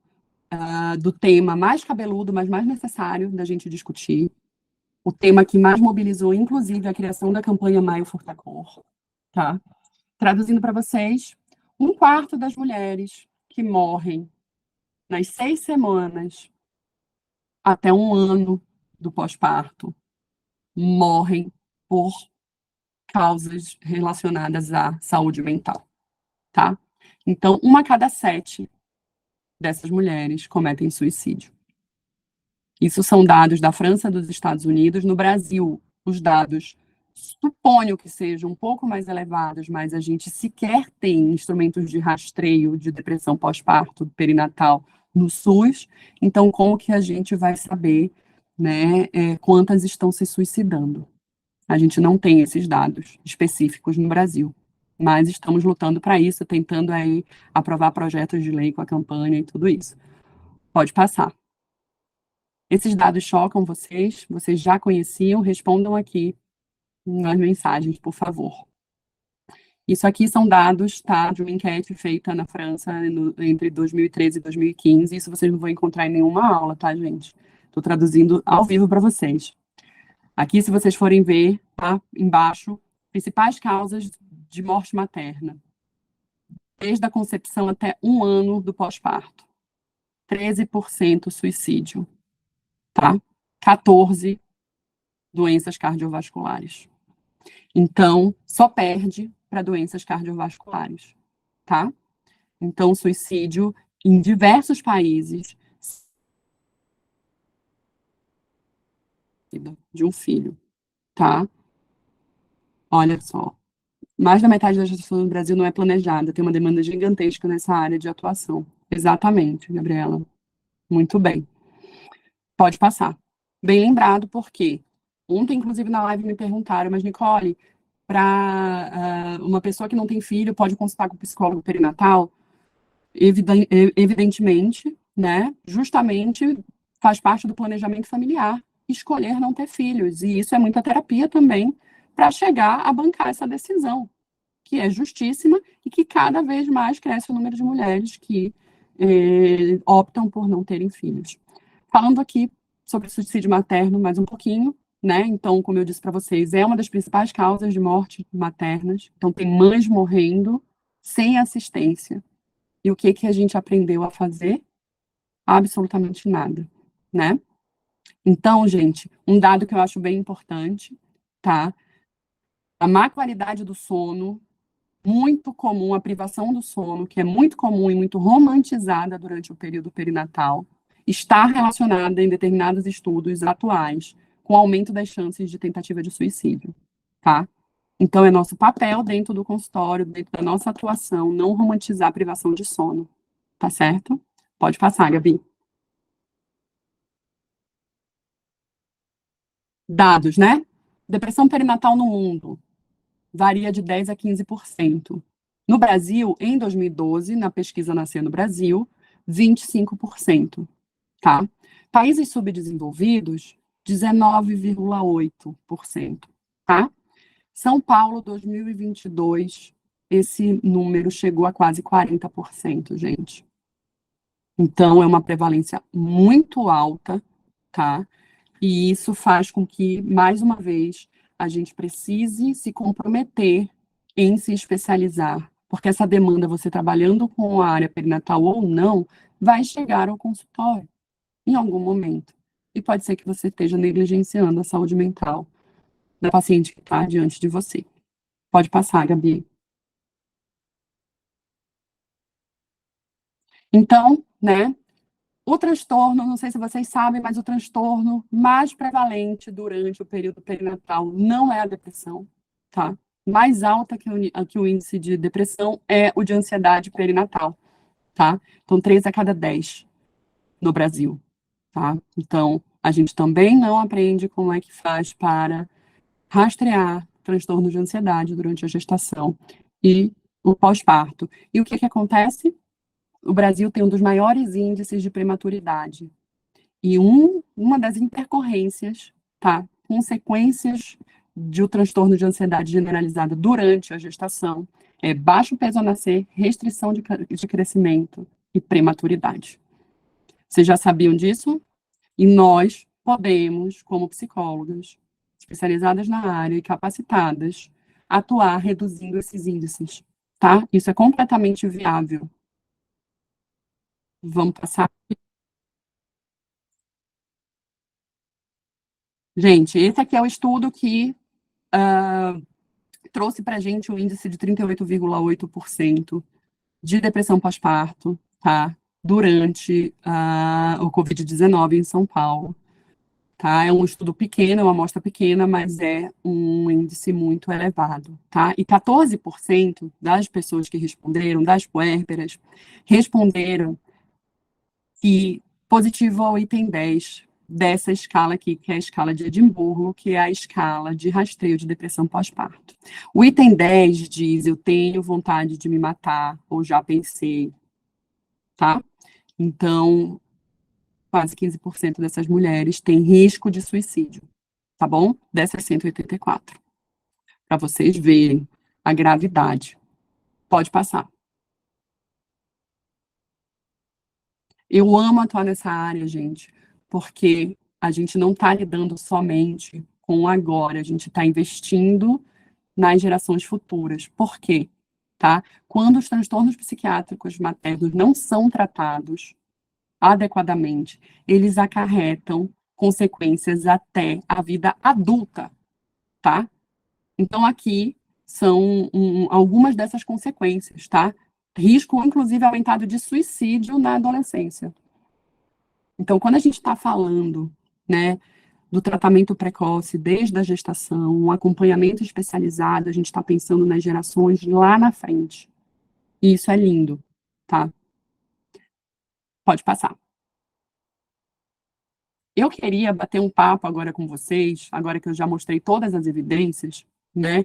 Do tema mais cabeludo, mas mais necessário da gente discutir. O tema que mais mobilizou, inclusive, a criação da campanha Maio Furtacor, tá? Traduzindo para vocês, 1/4 das mulheres que morrem nas 6 semanas até 1 ano do pós-parto morrem por causas relacionadas à saúde mental, tá? Então, 1 a cada 7 dessas mulheres cometem suicídio. Isso são dados da França e dos Estados Unidos. No Brasil, os dados suponho que sejam um pouco mais elevados, mas a gente sequer tem instrumentos de rastreio de depressão pós-parto, perinatal, no SUS. Então, como que a gente vai saber, né, quantas estão se suicidando? A gente não tem esses dados específicos no Brasil, mas estamos lutando para isso, tentando aí aprovar projetos de lei com a campanha e tudo isso. Pode passar. Esses dados chocam vocês? Vocês já conheciam? Respondam aqui nas mensagens, por favor. Isso aqui são dados, tá, de uma enquete feita na França entre 2013 e 2015. Isso vocês não vão encontrar em nenhuma aula, tá, gente? Estou traduzindo ao vivo para vocês. Aqui, se vocês forem ver, tá, embaixo, principais causas de morte materna. Desde a concepção até 1 ano do pós-parto. 13% suicídio, tá? 14 doenças cardiovasculares. Então, só perde para doenças cardiovasculares, tá? Então, o suicídio em diversos países de um filho, tá? Olha só, mais da metade da gestação no Brasil não é planejada, tem uma demanda gigantesca nessa área de atuação. Exatamente, Gabriela. Muito bem. Pode passar. Bem lembrado, porque ontem, inclusive, na live me perguntaram, mas Nicole, para uma pessoa que não tem filho, pode consultar com o psicólogo perinatal? Evidentemente, né? Justamente faz parte do planejamento familiar escolher não ter filhos. E isso é muita terapia também para chegar a bancar essa decisão, que é justíssima e que cada vez mais cresce o número de mulheres que optam por não terem filhos. Falando aqui sobre suicídio materno mais um pouquinho, né? Então, como eu disse para vocês, é uma das principais causas de morte maternas. Então, tem mães morrendo sem assistência. E o que que a gente aprendeu a fazer? Absolutamente nada, né? Então, gente, um dado que eu acho bem importante, tá? A má qualidade do sono, muito comum, a privação do sono, que é muito comum e muito romantizada durante o período perinatal, está relacionada em determinados estudos atuais com o aumento das chances de tentativa de suicídio, tá? Então, é nosso papel dentro do consultório, dentro da nossa atuação, não romantizar a privação de sono, tá certo? Pode passar, Gabi. Dados, né? Depressão perinatal no mundo varia de 10 a 15%. No Brasil, em 2012, na pesquisa Nascer no Brasil, 25%, tá? Países subdesenvolvidos, 19,8%, tá? São Paulo, 2022, esse número chegou a quase 40%, gente. Então, é uma prevalência muito alta, tá? E isso faz com que, mais uma vez, a gente precise se comprometer em se especializar, porque essa demanda, você trabalhando com a área perinatal ou não, vai chegar ao consultório em algum momento. E pode ser que você esteja negligenciando a saúde mental da paciente que está diante de você. Pode passar, Gabi. Então, né, o transtorno, não sei se vocês sabem, mas o transtorno mais prevalente durante o período perinatal não é a depressão, tá? Mais alta que o índice de depressão é o de ansiedade perinatal, tá? Então, 3 a cada 10 no Brasil, tá? Então, a gente também não aprende como é que faz para rastrear transtorno de ansiedade durante a gestação e o pós-parto. E o que que acontece? O Brasil tem um dos maiores índices de prematuridade. E uma das intercorrências, tá? Consequências do transtorno de ansiedade generalizada durante a gestação é baixo peso ao nascer, restrição de crescimento e prematuridade. Vocês já sabiam disso? E nós podemos, como psicólogas, especializadas na área e capacitadas, atuar reduzindo esses índices, tá? Isso é completamente viável. Vamos passar. Gente, esse aqui é o estudo que trouxe para a gente um índice de 38,8% de depressão pós-parto, tá? Durante o Covid-19 em São Paulo. Tá? É um estudo pequeno, é uma amostra pequena, mas é um índice muito elevado, tá? E 14% das pessoas que responderam, das puérperas, responderam que positivo ao item 10 dessa escala aqui, que é a escala de Edimburgo, que é a escala de rastreio de depressão pós-parto. O item 10 diz: eu tenho vontade de me matar, ou já pensei, tá? Então, quase 15% dessas mulheres têm risco de suicídio, tá bom? Dessas 184. Para vocês verem a gravidade. Pode passar. Eu amo atuar nessa área, gente, porque a gente não está lidando somente com o agora, a gente está investindo nas gerações futuras. Por quê? Tá? Quando os transtornos psiquiátricos maternos não são tratados adequadamente, eles acarretam consequências até a vida adulta, tá? Então, aqui são algumas dessas consequências, tá? risco, inclusive, aumentado de suicídio na adolescência. Então, quando a gente está falando, né, do tratamento precoce desde a gestação, um acompanhamento especializado, a gente está pensando nas gerações lá na frente. E isso é lindo, tá? Pode passar. Eu queria bater um papo agora com vocês, agora que eu já mostrei todas as evidências, né?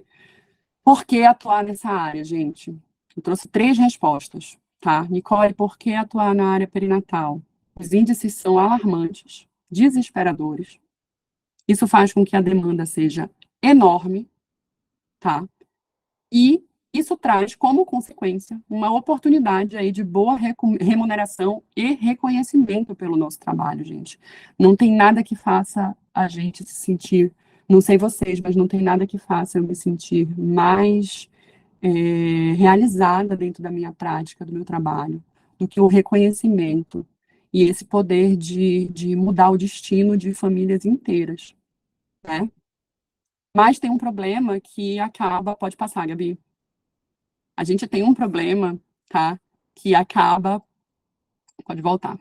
Por que atuar nessa área, gente? Eu trouxe 3 respostas, tá? Nicole, por que atuar na área perinatal? Os índices são alarmantes, desesperadores. Isso faz com que a demanda seja enorme, tá? E isso traz como consequência uma oportunidade aí de boa remuneração e reconhecimento pelo nosso trabalho, gente. Não tem nada que faça a gente se sentir, não sei vocês, mas não tem nada que faça eu me sentir mais realizada dentro da minha prática, do meu trabalho, do que o reconhecimento e esse poder de mudar o destino de famílias inteiras, né? Mas tem um problema que acaba, pode passar, Gabi. A gente tem um problema, tá? Que acaba, pode voltar,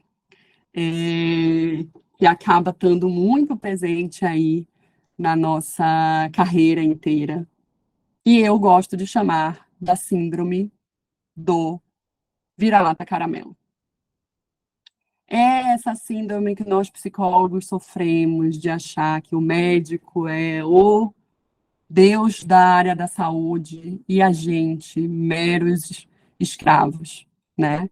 que acaba estando muito presente aí na nossa carreira inteira. E eu gosto de chamar da síndrome do vira-lata caramelo. É essa síndrome que nós psicólogos sofremos de achar que o médico é o Deus da área da saúde e a gente, meros escravos, né?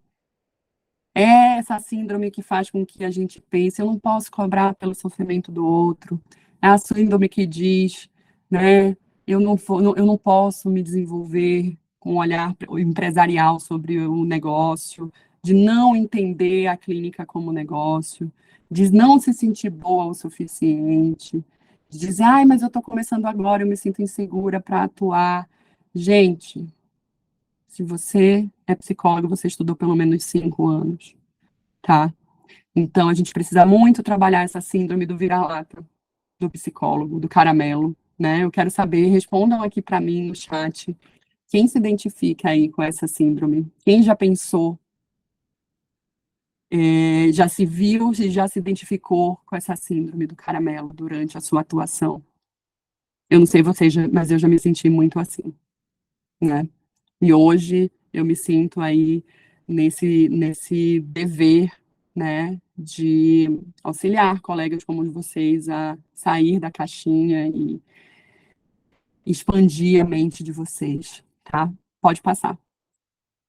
É essa síndrome que faz com que a gente pense, eu não posso cobrar pelo sofrimento do outro. É a síndrome que diz, né, eu não posso me desenvolver com um olhar empresarial sobre o negócio, de não entender a clínica como negócio, de não se sentir boa o suficiente, de dizer, ai, mas eu estou começando agora, eu me sinto insegura para atuar. Gente, se você é psicólogo, você estudou pelo menos 5 anos, tá? Então, a gente precisa muito trabalhar essa síndrome do vira-lata, do psicólogo, do caramelo, né? Eu quero saber, respondam aqui para mim no chat, quem se identifica aí com essa síndrome? Quem já pensou, já se viu e já se identificou com essa síndrome do caramelo durante a sua atuação? Eu não sei vocês, mas eu já me senti muito assim, né? E hoje eu me sinto aí nesse dever, né, de auxiliar colegas como vocês a sair da caixinha e expandir a mente de vocês, tá? Pode passar.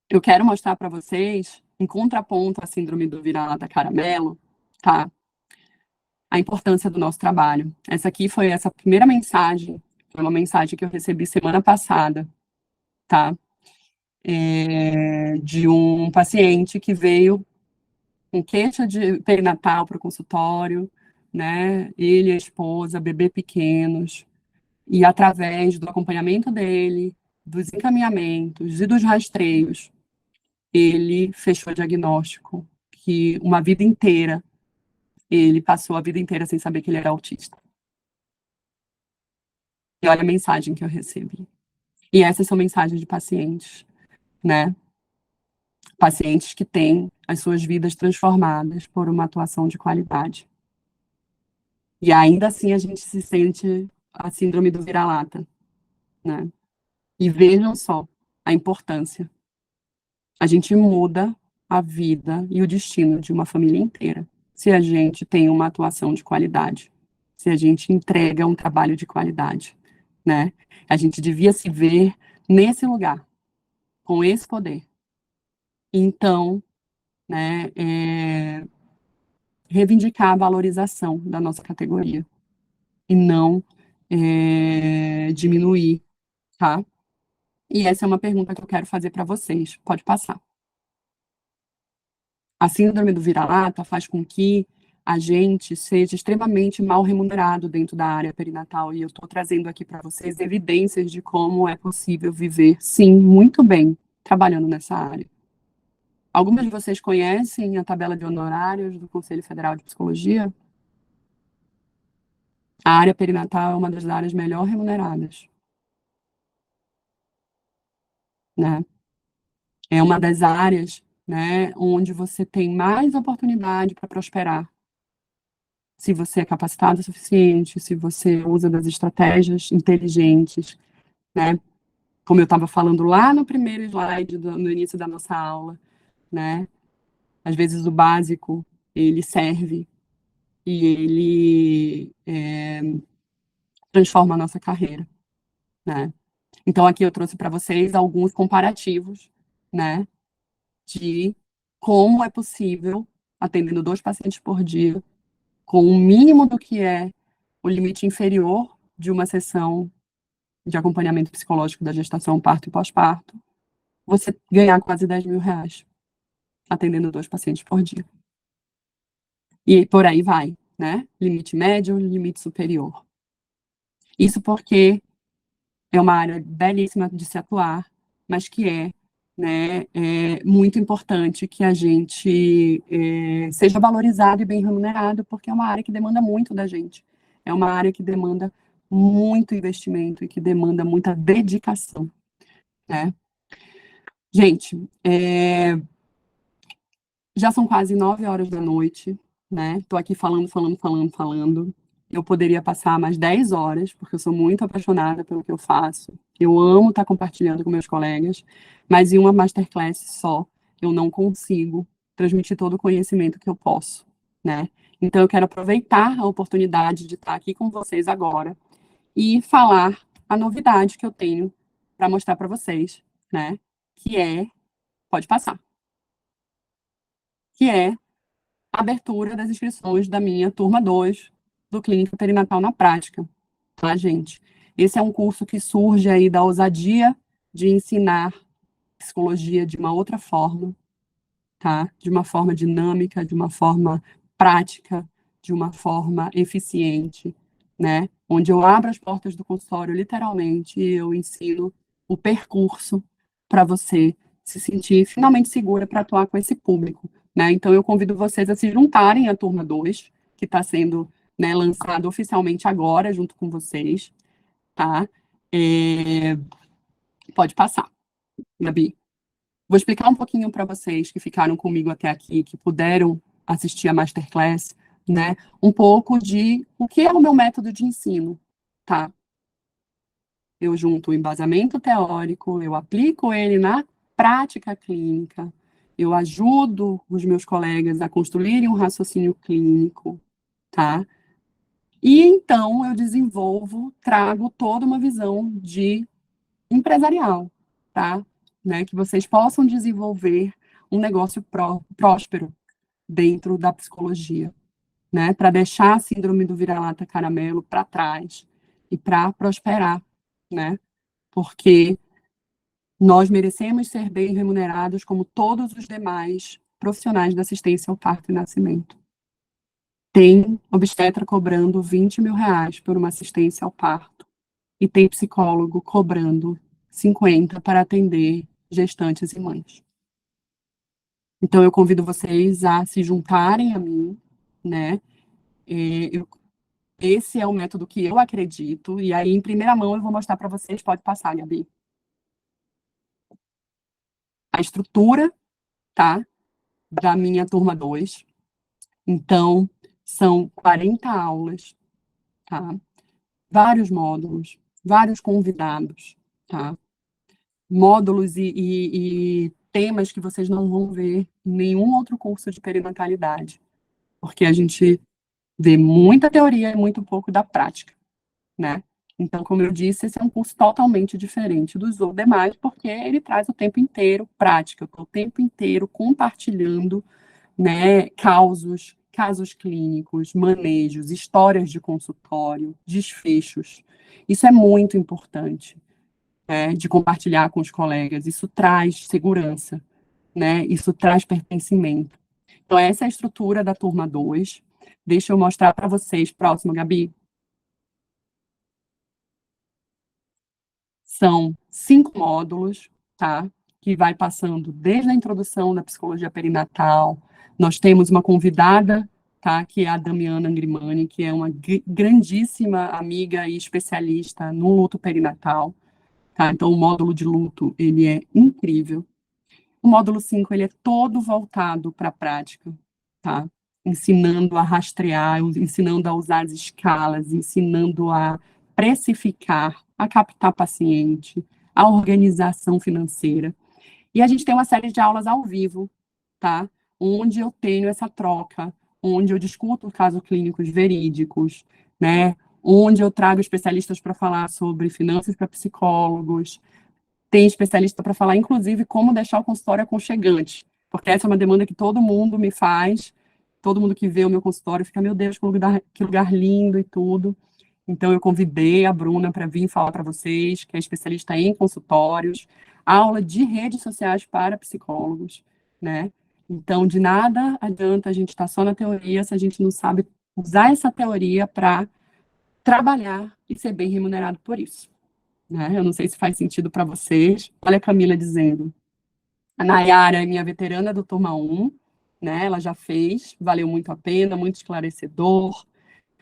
Eu quero mostrar para vocês, em contraponto à síndrome do vira-lata caramelo, tá? A importância do nosso trabalho. Essa aqui foi essa primeira mensagem, foi uma mensagem que eu recebi semana passada, tá? De um paciente que veio com queixa de perinatal para o consultório, né? Ele e a esposa, bebê pequenos, e através do acompanhamento dele, dos encaminhamentos e dos rastreios, ele fechou o diagnóstico que uma vida inteira, ele passou a vida inteira sem saber que ele era autista. E olha a mensagem que eu recebi. E essas são mensagens de pacientes, né? Pacientes que têm as suas vidas transformadas por uma atuação de qualidade. E ainda assim a gente se sente a síndrome do vira-lata, né? E vejam só a importância. A gente muda a vida e o destino de uma família inteira se a gente tem uma atuação de qualidade, se a gente entrega um trabalho de qualidade, né? A gente devia se ver nesse lugar, com esse poder. Então, né, reivindicar a valorização da nossa categoria e não diminuir, tá? E essa é uma pergunta que eu quero fazer para vocês. Pode passar. A síndrome do vira-lata faz com que a gente seja extremamente mal remunerado dentro da área perinatal. E eu estou trazendo aqui para vocês evidências de como é possível viver, sim, muito bem, trabalhando nessa área. Algumas de vocês conhecem a tabela de honorários do Conselho Federal de Psicologia? A área perinatal é uma das áreas melhor remuneradas, né? É uma das áreas, né, onde você tem mais oportunidade para prosperar. Se você é capacitado o suficiente, se você usa das estratégias inteligentes, né? Como eu estava falando lá no primeiro slide, no início da nossa aula, né? Às vezes o básico, ele serve e ele transforma a nossa carreira, né? Então, aqui eu trouxe para vocês alguns comparativos, né? De como é possível, atendendo 2 pacientes por dia, com o mínimo do que é o limite inferior de uma sessão de acompanhamento psicológico da gestação, parto e pós-parto, você ganhar quase R$ 10.000 atendendo 2 pacientes por dia. E por aí vai, né? Limite médio, limite superior. Isso porque é uma área belíssima de se atuar, mas que né, é muito importante que a gente seja valorizado e bem remunerado, porque é uma área que demanda muito da gente. É uma área que demanda muito investimento e que demanda muita dedicação, né? Gente, já são quase 9 horas da noite, né? Tô aqui falando. Eu poderia passar mais 10 horas, porque eu sou muito apaixonada pelo que eu faço. Eu amo estar compartilhando com meus colegas, mas em uma masterclass só, eu não consigo transmitir todo o conhecimento que eu posso, né? Então, eu quero aproveitar a oportunidade de estar aqui com vocês agora e falar a novidade que eu tenho para mostrar para vocês, né? Que pode passar, que é abertura das inscrições da minha turma 2 do Clínica Perinatal na Prática, tá, gente? Esse é um curso que surge aí da ousadia de ensinar psicologia de uma outra forma, tá? De uma forma dinâmica, de uma forma prática, de uma forma eficiente, né? Onde eu abro as portas do consultório, literalmente, e eu ensino o percurso para você se sentir finalmente segura para atuar com esse público, né? Então, eu convido vocês a se juntarem à turma 2, que está sendo, né, lançado oficialmente agora, junto com vocês, tá? Pode passar, Gabi. Vou explicar um pouquinho para vocês que ficaram comigo até aqui, que puderam assistir a masterclass, né? Um pouco de o que é o meu método de ensino, tá? Eu junto o embasamento teórico, eu aplico ele na prática clínica, eu ajudo os meus colegas a construírem um raciocínio clínico, tá? E então eu desenvolvo, trago toda uma visão de empresarial, tá? Né? Que vocês possam desenvolver um negócio próspero dentro da psicologia, né? Para deixar a síndrome do vira-lata caramelo para trás e para prosperar, né? Porque nós merecemos ser bem remunerados como todos os demais profissionais da assistência ao parto e nascimento. Tem obstetra cobrando R$ 20.000 por uma assistência ao parto e tem psicólogo cobrando 50 para atender gestantes e mães. Então, eu convido vocês a se juntarem a mim, né? Esse é o método que eu acredito, e aí, em primeira mão, eu vou mostrar para vocês, pode passar, Gabi. A estrutura, tá? Da minha turma 2. Então, são 40 aulas, tá? Vários módulos, vários convidados, tá? Módulos e temas que vocês não vão ver em nenhum outro curso de perinatalidade, porque a gente vê muita teoria e muito pouco da prática, né? Então, como eu disse, esse é um curso totalmente diferente dos demais, porque ele traz o tempo inteiro prática, eu estou o tempo inteiro compartilhando, né, casos clínicos, manejos, histórias de consultório, desfechos. Isso é muito importante, né, de compartilhar com os colegas. Isso traz segurança, né? Isso traz pertencimento. Então, essa é a estrutura da turma 2. Deixa eu mostrar para vocês. Próximo, Gabi. São 5 módulos, tá? Que vai passando desde a introdução da psicologia perinatal. Nós temos uma convidada, tá? Que é a Damiana Angrimani, que é uma grandíssima amiga e especialista no luto perinatal, tá? Então, o módulo de luto, ele é incrível. O módulo 5, ele é todo voltado para a prática, tá? Ensinando a rastrear, ensinando a usar as escalas, ensinando a precificar, a captar paciente, a organização financeira. E a gente tem uma série de aulas ao vivo, tá? Onde eu tenho essa troca, onde eu discuto casos clínicos verídicos, né? Onde eu trago especialistas para falar sobre finanças para psicólogos, tem especialista para falar, inclusive, como deixar o consultório aconchegante, porque essa é uma demanda que todo mundo me faz, todo mundo que vê o meu consultório fica, meu Deus, que lugar lindo e tudo. Então, eu convidei a Bruna para vir falar para vocês, que é especialista em consultórios, aula de redes sociais para psicólogos, né? Então, de nada adianta a gente estar só na teoria se a gente não sabe usar essa teoria para trabalhar e ser bem remunerado por isso, né? Eu não sei se faz sentido para vocês. Olha a Camila dizendo. A Nayara é minha veterana do Turma 1, né? Ela já fez, valeu muito a pena, muito esclarecedor,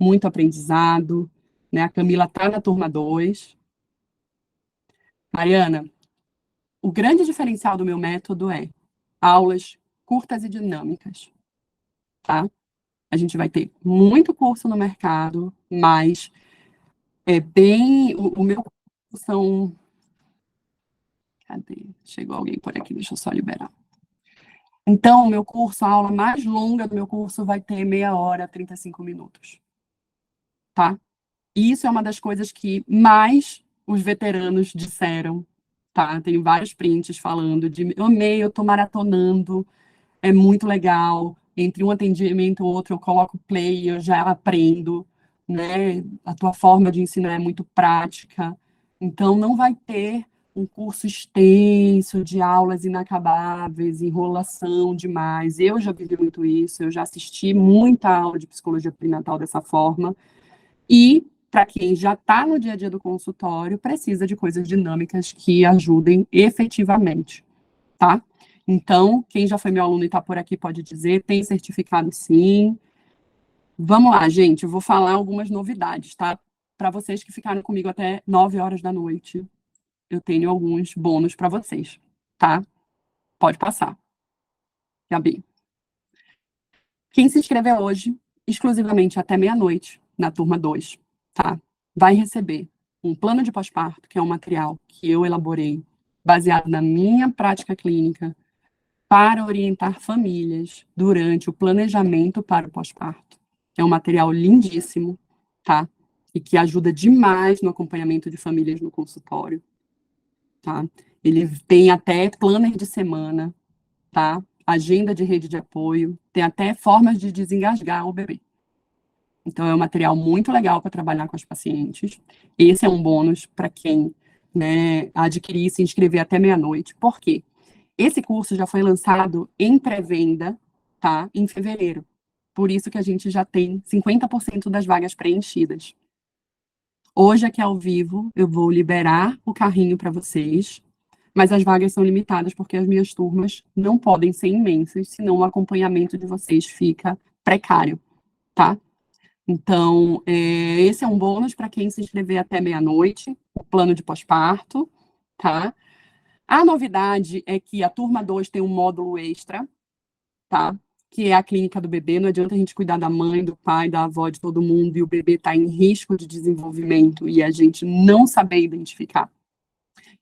muito aprendizado, né? A Camila está na Turma 2. Mariana, o grande diferencial do meu método é aulas curtas e dinâmicas, tá? A gente vai ter muito curso no mercado, mas é bem... O meu curso são... Cadê? Chegou alguém por aqui, deixa eu só liberar. Então, o meu curso, a aula mais longa do meu curso vai ter meia hora, 35 minutos, tá? E isso é uma das coisas que mais os veteranos disseram, tá? Tem vários prints falando de, eu amei, eu tô maratonando, é muito legal. Entre um atendimento e outro, eu coloco play, eu já aprendo, né? A tua forma de ensinar é muito prática. Então, não vai ter um curso extenso de aulas inacabáveis, enrolação demais. Eu já vivi muito isso, eu já assisti muita aula de psicologia perinatal dessa forma. E, para quem já está no dia a dia do consultório, precisa de coisas dinâmicas que ajudem efetivamente, tá? Então, quem já foi meu aluno e está por aqui pode dizer, tem certificado sim. Vamos lá, gente, eu vou falar algumas novidades, tá? Para vocês que ficaram comigo até 9 horas da noite, eu tenho alguns bônus para vocês, tá? Pode passar, Gabi. Quem se inscrever hoje, exclusivamente até meia-noite, na turma 2, tá? Vai receber um plano de pós-parto, que é um material que eu elaborei, baseado na minha prática clínica, para orientar famílias durante o planejamento para o pós-parto. É um material lindíssimo, tá? E que ajuda demais no acompanhamento de famílias no consultório, tá? Ele tem até planner de semana, tá? Agenda de rede de apoio, tem até formas de desengasgar o bebê. Então, é um material muito legal para trabalhar com as pacientes. Esse é um bônus para quem, né, adquirir e se inscrever até meia-noite. Por quê? Esse curso já foi lançado em pré-venda, tá? Em fevereiro. Por isso que a gente já tem 50% das vagas preenchidas. Hoje, aqui ao vivo, eu vou liberar o carrinho para vocês, mas as vagas são limitadas porque as minhas turmas não podem ser imensas, senão o acompanhamento de vocês fica precário, tá? Então, esse é um bônus para quem se inscrever até meia-noite, o plano de pós-parto, tá? A novidade é que a turma 2 tem um módulo extra, tá? Que é a clínica do bebê. Não adianta a gente cuidar da mãe, do pai, da avó, de todo mundo, e o bebê está em risco de desenvolvimento e a gente não saber identificar.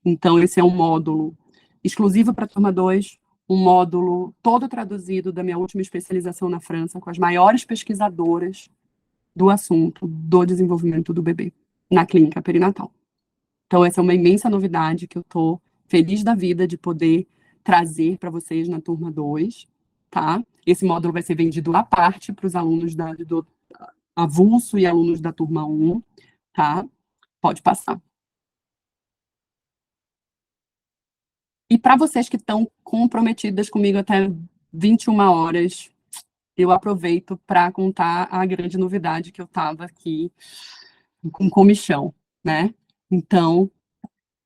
Então, esse é um módulo exclusivo para a turma 2, um módulo todo traduzido da minha última especialização na França, com as maiores pesquisadoras do assunto do desenvolvimento do bebê na clínica perinatal. Então, essa é uma imensa novidade que eu estou feliz da vida de poder trazer para vocês na turma 2, tá? Esse módulo vai ser vendido à parte para os alunos do avulso e alunos da turma 1, tá? Pode passar. E para vocês que estão comprometidas comigo até 21 horas, eu aproveito para contar a grande novidade que eu estava aqui com comichão, né? Então,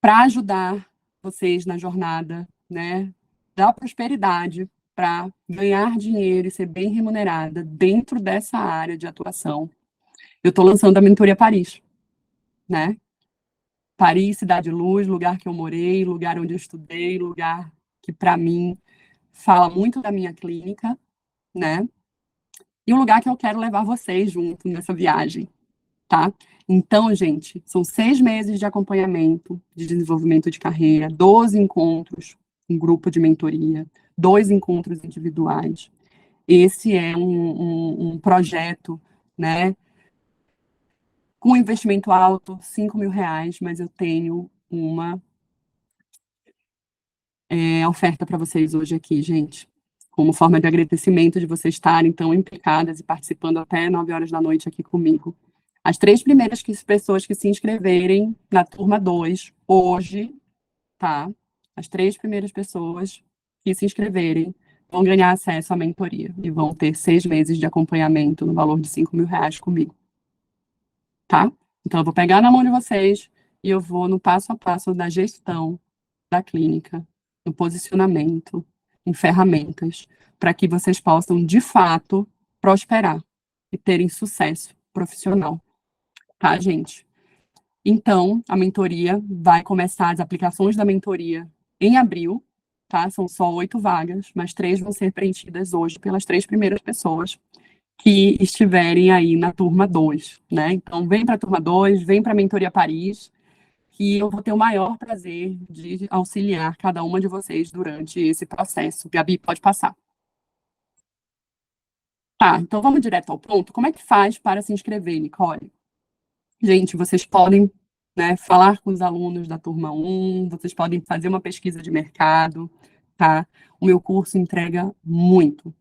para ajudar vocês na jornada, né, da prosperidade, para ganhar dinheiro e ser bem remunerada dentro dessa área de atuação, eu estou lançando a Mentoria Paris, né? Paris, Cidade Luz, lugar que eu morei, lugar onde eu estudei, lugar que para mim fala muito da minha clínica, né? E um lugar que eu quero levar vocês junto nessa viagem, tá? Então, gente, são 6 meses de acompanhamento, de desenvolvimento de carreira, 12 encontros, um grupo de mentoria, 2 encontros individuais. Esse é um projeto, né, com investimento alto, R$ 5.000, mas eu tenho uma oferta para vocês hoje aqui, gente, como forma de agradecimento de vocês estarem tão implicadas e participando até 9 horas da noite aqui comigo. As 3 primeiras pessoas que se inscreverem na turma 2 hoje, tá? As 3 primeiras pessoas que se inscreverem vão ganhar acesso à mentoria e vão ter 6 meses de acompanhamento no valor de R$ 5.000 comigo, tá? Então, eu vou pegar na mão de vocês e eu vou no passo a passo da gestão da clínica, no posicionamento, em ferramentas, para que vocês possam, de fato, prosperar e terem sucesso profissional, tá, gente? Então, a mentoria vai começar, as aplicações da mentoria em abril, tá? São só 8 vagas, mas 3 vão ser preenchidas hoje pelas 3 primeiras pessoas que estiverem aí na turma 2, né? Então, vem para a turma 2, vem para a Mentoria Paris, que eu vou ter o maior prazer de auxiliar cada uma de vocês durante esse processo. Gabi, pode passar. Tá, então vamos direto ao ponto. Como é que faz para se inscrever, Nicole? Gente, vocês podem, né, falar com os alunos da turma 1, vocês podem fazer uma pesquisa de mercado, tá? O meu curso entrega muito,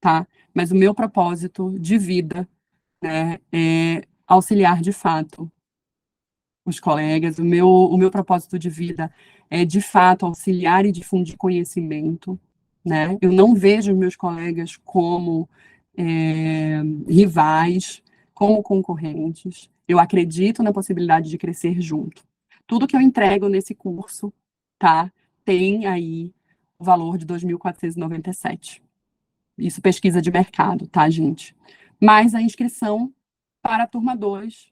tá? Mas o meu propósito de vida, né, é auxiliar de fato os colegas. O meu propósito de vida é, de fato, auxiliar e difundir conhecimento, né? Eu não vejo os meus colegas como rivais, como concorrentes. Eu acredito na possibilidade de crescer junto. Tudo que eu entrego nesse curso, tá? Tem aí o valor de 2.497. Isso pesquisa de mercado, tá, gente? Mais a inscrição para a turma 2,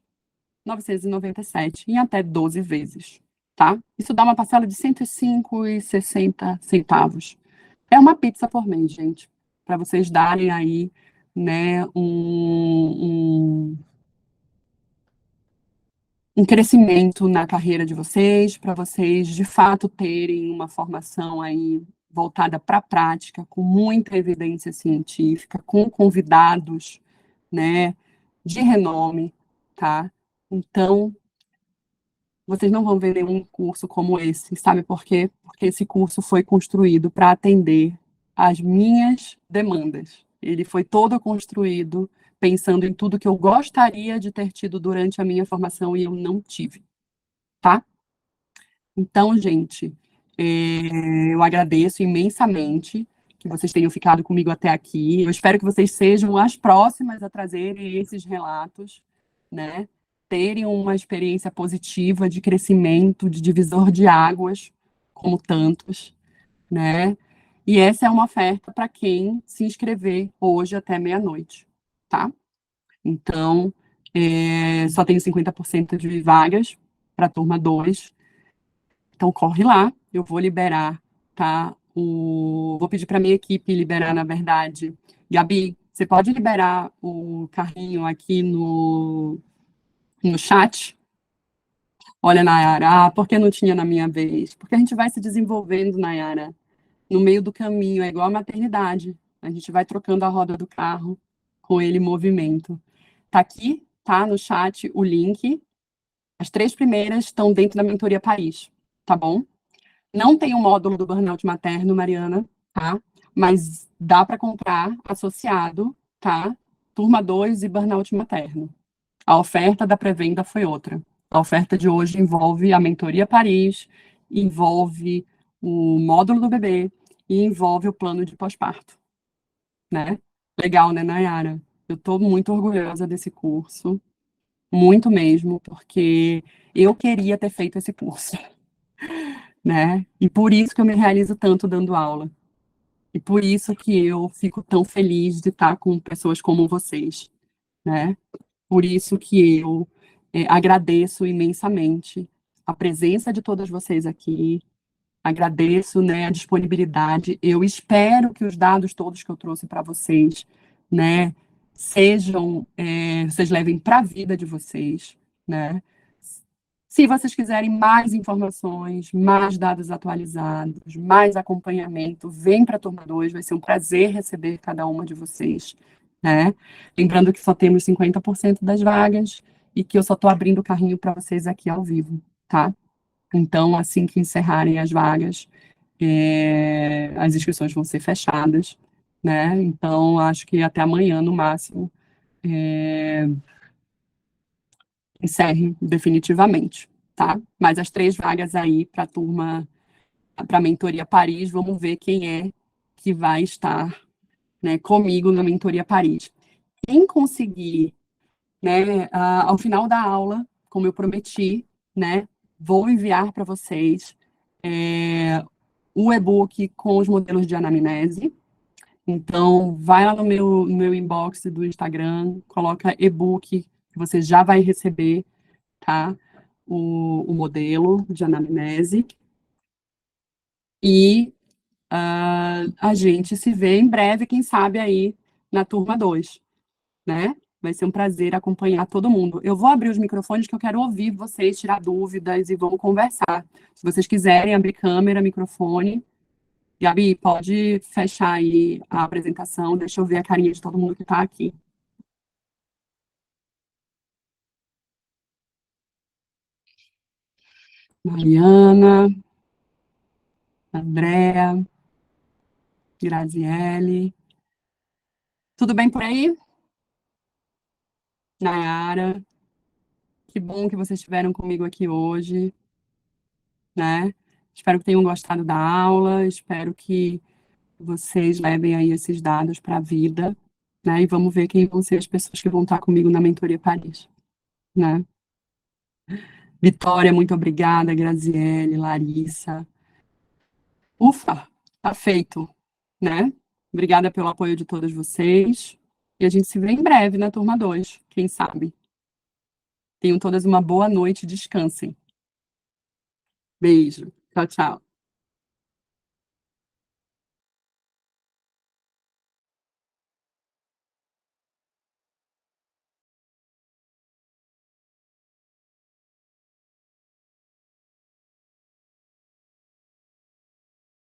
997 em até 12 vezes, tá? Isso dá uma parcela de 105,60 centavos. É uma pizza por mês, gente, para vocês darem aí, né, um crescimento na carreira de vocês, para vocês de fato terem uma formação aí voltada para a prática, com muita evidência científica, com convidados, né, de renome, tá? Então, vocês não vão ver nenhum curso como esse, sabe por quê? Porque esse curso foi construído para atender às minhas demandas. Ele foi todo construído pensando em tudo que eu gostaria de ter tido durante a minha formação e eu não tive, tá? Então, gente, eu agradeço imensamente que vocês tenham ficado comigo até aqui. Eu espero que vocês sejam as próximas a trazerem esses relatos, né? Terem uma experiência positiva de crescimento, de divisor de águas, como tantos, né? E essa é uma oferta para quem se inscrever hoje até meia-noite, tá? Então, só tenho 50% de vagas para a turma 2. Então, corre lá, eu vou liberar, tá? Vou pedir para minha equipe liberar, na verdade. Gabi, você pode liberar o carrinho aqui no chat? Olha, Nayara, por que não tinha na minha vez? Porque a gente vai se desenvolvendo, Nayara, no meio do caminho, é igual a maternidade. A gente vai trocando a roda do carro com ele em movimento. Tá aqui, tá no chat o link. As 3 primeiras estão dentro da Mentoria Paris, tá bom? Não tem o módulo do burnout materno, Mariana, tá? Mas dá para comprar associado, tá? Turma 2 e burnout materno. A oferta da pré-venda foi outra. A oferta de hoje envolve a Mentoria Paris, envolve o módulo do bebê e envolve o plano de pós-parto, né? Legal, né, Nayara? Eu estou muito orgulhosa desse curso, muito mesmo, porque eu queria ter feito esse curso, né? E por isso que eu me realizo tanto dando aula. E por isso que eu fico tão feliz de estar com pessoas como vocês, né? Por isso que eu agradeço imensamente a presença de todas vocês aqui, Agradeço, né, a disponibilidade. Eu espero que os dados todos que eu trouxe para vocês, né, vocês levem para a vida de vocês, né? Se vocês quiserem mais informações, mais dados atualizados, mais acompanhamento, vem para a Turma 2, vai ser um prazer receber cada uma de vocês, né? Lembrando que só temos 50% das vagas e que eu só estou abrindo o carrinho para vocês aqui ao vivo, tá? Então, assim que encerrarem as vagas, as inscrições vão ser fechadas, né? Então, acho que até amanhã, no máximo, encerre definitivamente, tá? Mas as 3 vagas aí para a turma, para a mentoria Paris, vamos ver quem é que vai estar, né, comigo na mentoria Paris. Quem conseguir, né, ao final da aula, como eu prometi, né, vou enviar para vocês o e-book com os modelos de anamnese. Então, vai lá no meu inbox do Instagram, coloca e-book, que você já vai receber, tá? O modelo de anamnese. E a gente se vê em breve, quem sabe aí na turma 2, né? Vai ser um prazer acompanhar todo mundo. Eu vou abrir os microfones que eu quero ouvir vocês, tirar dúvidas e vamos conversar. Se vocês quiserem abrir câmera, microfone. Gabi, pode fechar aí a apresentação, deixa eu ver a carinha de todo mundo que está aqui. Mariana, Andréa, Graziele. Tudo bem por aí? Nayara, que bom que vocês estiveram comigo aqui hoje, né? Espero que tenham gostado da aula, espero que vocês levem aí esses dados para a vida, né? E vamos ver quem vão ser as pessoas que vão estar comigo na Mentoria Paris, né? Vitória, muito obrigada, Graziele, Larissa. Ufa, tá feito, né? Obrigada pelo apoio de todos vocês. E a gente se vê em breve na turma 2, quem sabe. Tenham todas uma boa noite, descansem. Beijo. Tchau, tchau.